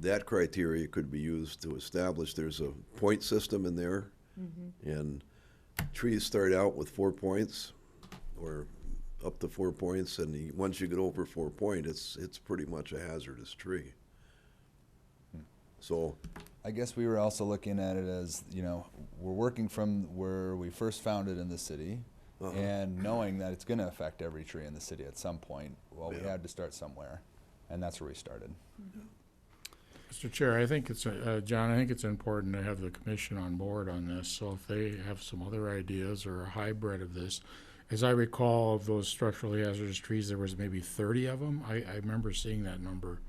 that criteria could be used to establish, there's a point system in there, and trees start out with 4 points, or up to 4 points, and once you get over 4 points, it's pretty much a hazardous tree. So I guess we were also looking at it as, you know, we're working from where we first found it in the city, and knowing that it's going to affect every tree in the city at some point. Well, we Yeah. had to start somewhere, and that's where we started. Mr. Chair, I think it's, John, I think it's important to have the commission on board on this, so if they have some other ideas or a hybrid of this, as I recall of those structurally hazardous trees, there was maybe 30 of them. I remember seeing that number.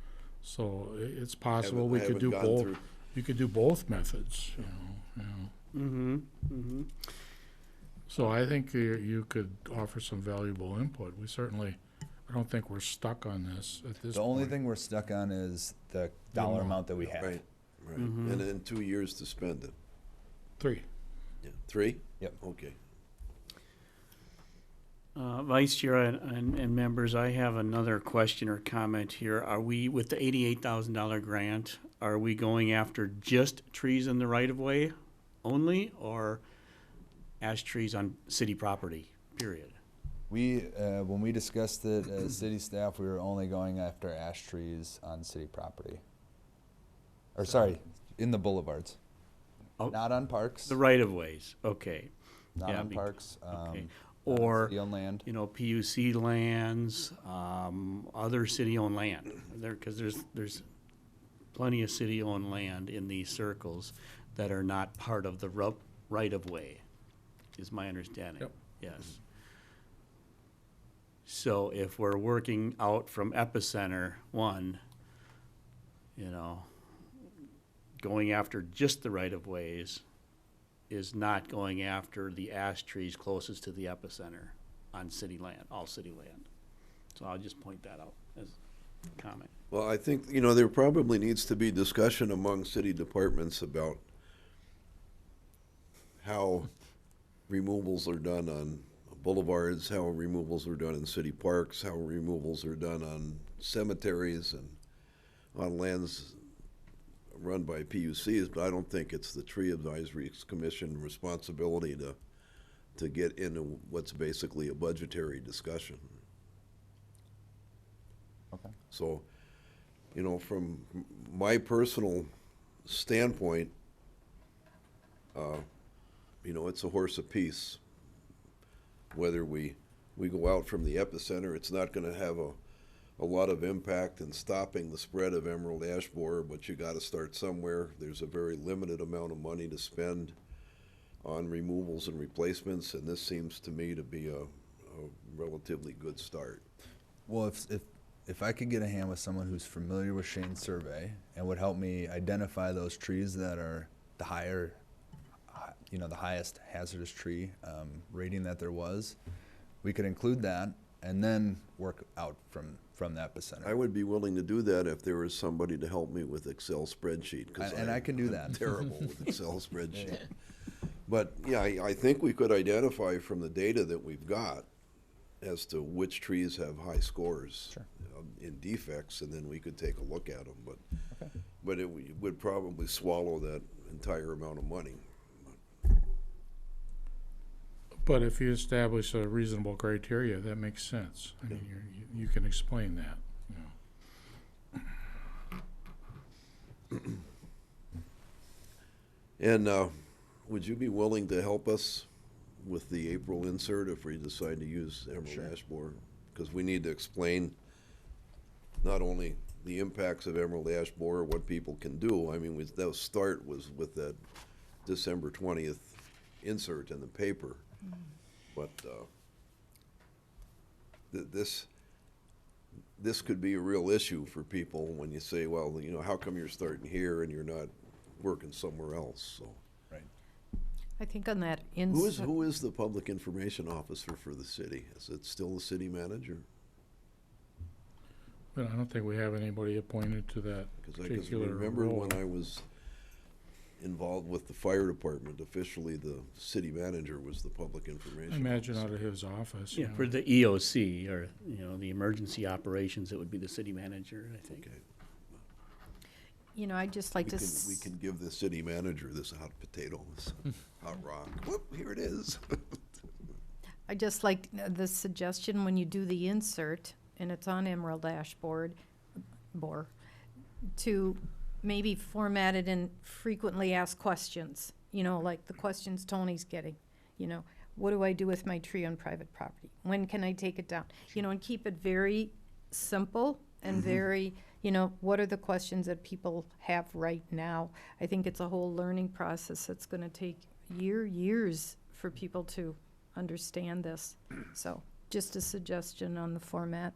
So it's possible we could do Haven't gone both. through. You could do both methods, you know. Mm-hmm, mm-hmm. So I think you could offer some valuable input. We certainly, I don't think we're stuck on this at this The only point. thing we're stuck on is the dollar amount that we have. Right, right. Mhm. And then 2 years to spend it. 3. Yeah. 3? Yep. Okay. Vice Chair and members, I have another question or comment here. Are we, with the $88,000 grant, are we going after just trees in the right-of-way only, or ash trees on city property, period? We, when we discussed it as city staff, we were only going after ash trees on city property. Or sorry, in the boulevards. Oh. Not on parks, The right-of-ways, okay. not yeah, on be- parks, okay. not Or, on city-owned land. you know, PUC lands, other city-owned land. Because there's plenty of city-owned land in these circles that are not part of the right-of-way, is my understanding. Yep. Yes. So if we're working out from epicenter one, you know, going after just the right-of-ways is not going after the ash trees closest to the epicenter on city land, all city land. So I'll just point that out as a comment. Well, I think, you know, there probably needs to be discussion among city departments about how removals are done on boulevards, how removals are done in city parks, how removals are done on cemeteries and on lands run by PUCs, but I don't think it's the Tree Advisory Commission responsibility to get into what's basically a budgetary discussion. Okay. So, you know, from my personal standpoint, you know, it's a horse apiece. Whether we go out from the epicenter, it's not gonna have a lot of impact in stopping the spread of emerald ash borer, but you gotta start somewhere. There's a very limited amount of money to spend on removals and replacements, and this seems to me to be a relatively good start. Well, if I could get a hand with someone who's familiar with Shane's survey and would help me identify those trees that are the higher, you know, the highest hazardous tree rating that there was, we could include that and then work out from the epicenter. I would be willing to do that if there was somebody to help me with Excel spreadsheet, 'cause And I can do that. I'm terrible with Excel spreadsheet. But, yeah, I think we could identify from the data that we've got as to which trees have high scores Sure. in defects, and then we could take a look at them, but, Okay. but it would probably swallow that entire amount of money. But if you establish a reasonable criteria, that makes sense. I mean, you can explain that, you know. And would you be willing to help us with the April insert if we decide to use emerald Sure. ash borer? Because we need to explain not only the impacts of emerald ash borer, what people can do. I mean, that start was with that December 20th insert in the paper. But this could be a real issue for people when you say, well, you know, how come you're starting here and you're not working somewhere else? So, Right. I think on that who is the public information officer for the city? Is it still the city manager? But I don't think we have anybody appointed to that Because I particular remember role. when I was involved with the fire department, officially the city manager was the public information I imagine officer. out of his office. Yeah, for the EOC, or, you know, the emergency operations, it would be the city manager, I think. Okay. you know, I'd just like We to. can, we can give the city manager this hot potato, this hot rock. Whoop, here it is. I just like the suggestion when you do the insert, and it's on emerald ash borer, to maybe formatted in frequently asked questions, you know, like the questions Tony's getting, you know, what do I do with my tree on private property? When can I take it down? You know, and keep it very simple and very, you know, what are the questions that people have right now? I think it's a whole learning process that's gonna take years for people to understand this. So, just a suggestion on the format.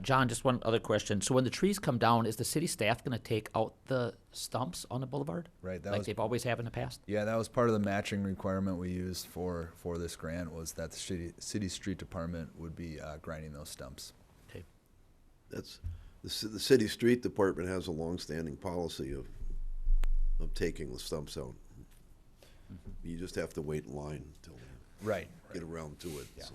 John, just one other question. So when the trees come down, is the city staff gonna take out the stumps on the boulevard? Right, that Like was, they've always have in the past? yeah, that was part of the matching requirement we used for this grant, was that the city street department would be grinding those stumps. That's, the city street department has a longstanding policy of taking the stumps out. You just have to wait in line until Right. they get around to it, Yeah. so.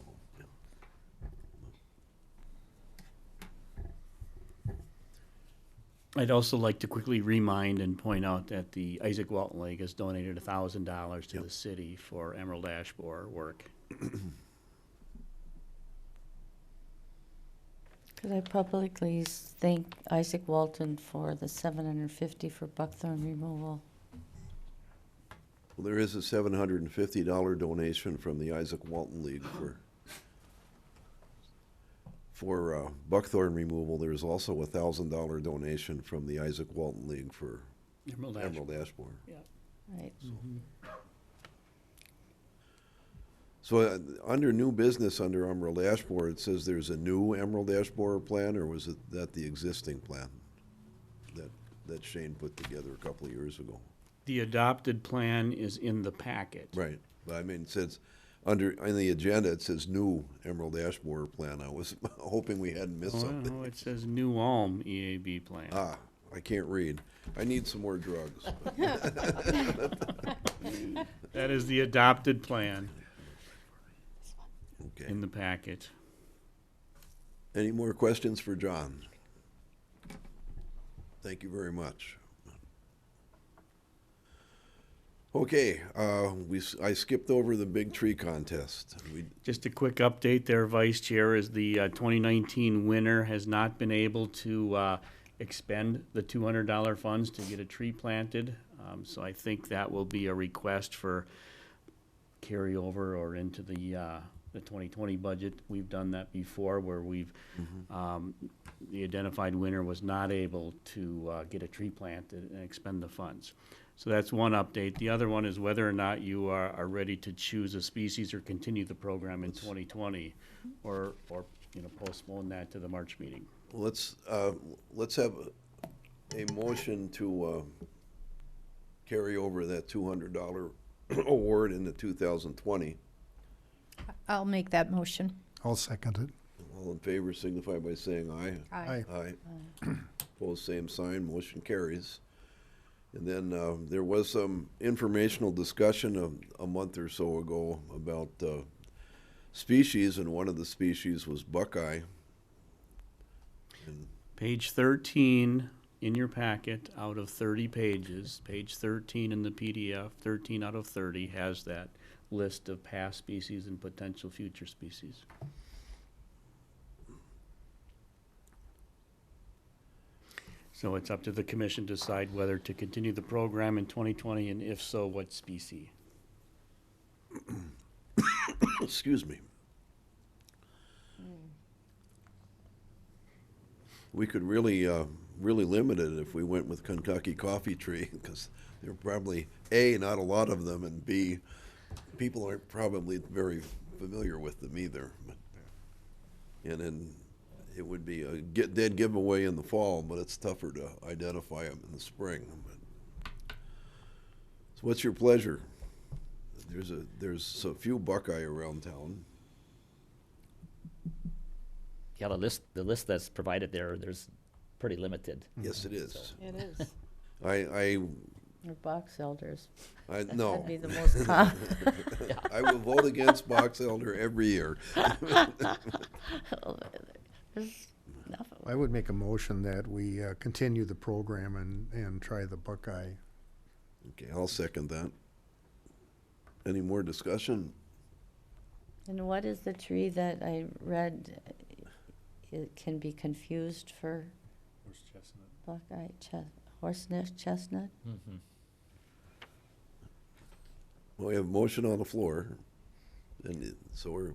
I'd also like to quickly remind and point out that the Isaac Walton League has donated $1,000 to Yep. the city for emerald ash borer work. Could I publicly thank Isaac Walton for the $750 for buckthorn removal? Well, there is a $750 donation from the Isaac Walton League for buckthorn removal. There's also a $1,000 donation from the Isaac Walton League for Emerald ash. emerald ash borer. Right. So under new business, under emerald ash borer, it says there's a new emerald ash borer plan, or was it that the existing plan that Shane put together a couple of years ago? The adopted plan is in the packet. Right, but I mean, it says, in the agenda, it says new emerald ash borer plan. I was hoping we hadn't missed Oh, something. no, it says New Ulm EAB plan. Ah, I can't read. I need some more drugs. That is the adopted plan Okay. in the packet. Any more questions for John? Thank you very much. Okay, I skipped over the big tree contest. Just a quick update there, Vice Chair, is the 2019 winner has not been able to expend the $200 funds to get a tree planted. So I think that will be a request for carryover or into the 2020 budget. We've done that before where we've, the identified winner was not able to get a tree planted and expend the funds. So that's one update. The other one is whether or not you are ready to choose a species or continue the program in 2020 or postpone that to the March meeting. Let's have a motion to carry over that $200 award into 2020. I'll make that motion. I'll second it. All in favor signify by saying aye. Aye. Aye. Opposed, same sign, motion carries. And then there was some informational discussion a month or so ago about species, and one of the species was buckeye. And Page 13 in your packet out of 30 pages, page 13 in the PDF, 13 out of 30 has that list of past species and potential future species. So it's up to the commission to decide whether to continue the program in 2020, and if so, what species. excuse me. We could really limit it if we went with Kentucky coffee tree, because there are probably, A, not a lot of them, and B, people aren't probably very familiar with them either. And then it would be a dead giveaway in the fall, but it's tougher to identify them in the spring. So what's your pleasure? There's a few buckeye around town. Yeah, the list that's provided there's pretty limited. Yes, it is. It is. I Or box elders. no. That'd be the most common. I will vote against box elder every year. There's enough of I would make a motion that we continue the program and try the buckeye. Okay, I'll second that. Any more discussion? And what is the tree that I read, it can be confused for Horse chestnut. Buckeye, horseness, chestnut. Mm-hmm. Well, we have a motion on the floor, and so we're,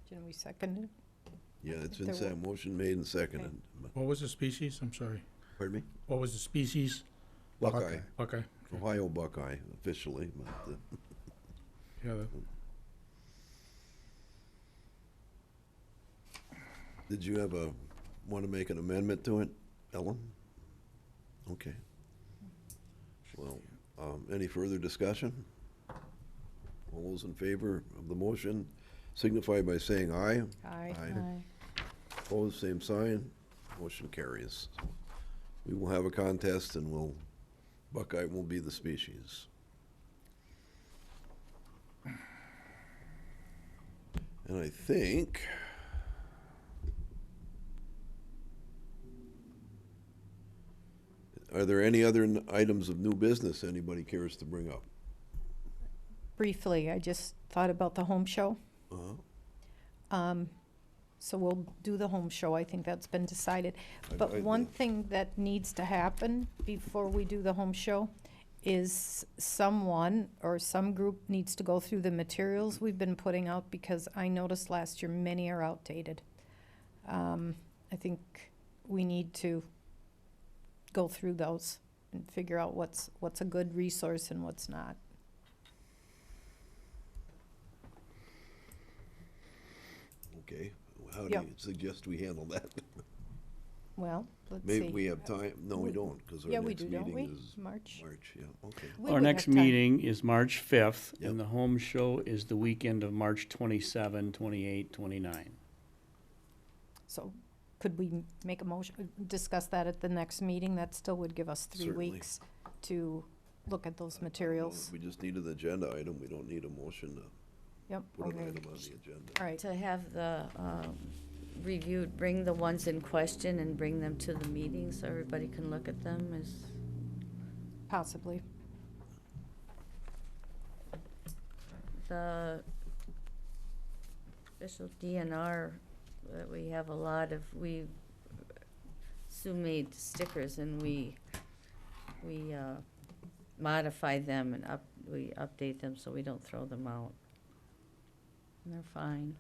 Can we second it? yeah, it's been There said, motion made and seconded. What was the species? I'm sorry. Pardon me? What was the species? Buckeye, Okay. Ohio Buckeye officially, but, Yeah, did you want to make an amendment to it, Ellen? Okay. Well, any further discussion? All those in favor of the motion signify by saying aye. Aye. Aye. Opposed, same sign. Motion carries. We will have a contest and Buckeye will be the species. And I think are there any other items of new business anybody cares to bring up? Briefly, I just thought about the home show. Uh-huh. So we'll do the home show. I think that's been decided. But I- one thing that needs to happen before we do the home show is someone or some group needs to go through the materials we've been putting out, because I noticed last year many are outdated. I think we need to go through those and figure out what's a good resource and what's not. Okay, how do Yep. you suggest we handle that? Well, let's see. Maybe we have time, no, we don't, because Yeah, our we next do, don't we? meeting is March. March, yeah, okay. We Our would next have time. meeting is March 5th, Yep. and the home show is the weekend of March 27, 28, 29. So could we make a motion, discuss that at the next meeting? That still would give us 3 Certainly. weeks to look at those materials. We just need an agenda item, we don't need a motion to Yep, put an okay. item on the agenda. All right, To have the reviewed, bring the ones in question and bring them to the meeting so everybody can look at them is, possibly. the official DNR, we have a lot of, Sue made stickers and we modify them and we update them so we don't throw them out. And they're fine.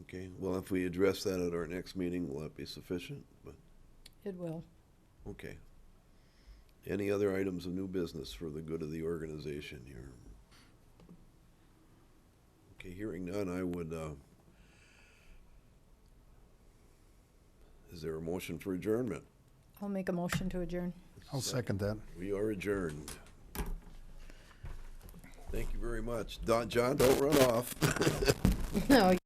Okay, well, if we address that at our next meeting, will that be sufficient? But, It will. okay. Any other items of new business for the good of the organization here? Okay, hearing none, I would, is there a motion for adjournment? I'll make a motion to adjourn. I'll second that. We are adjourned. Thank you very much. John, don't run off. No,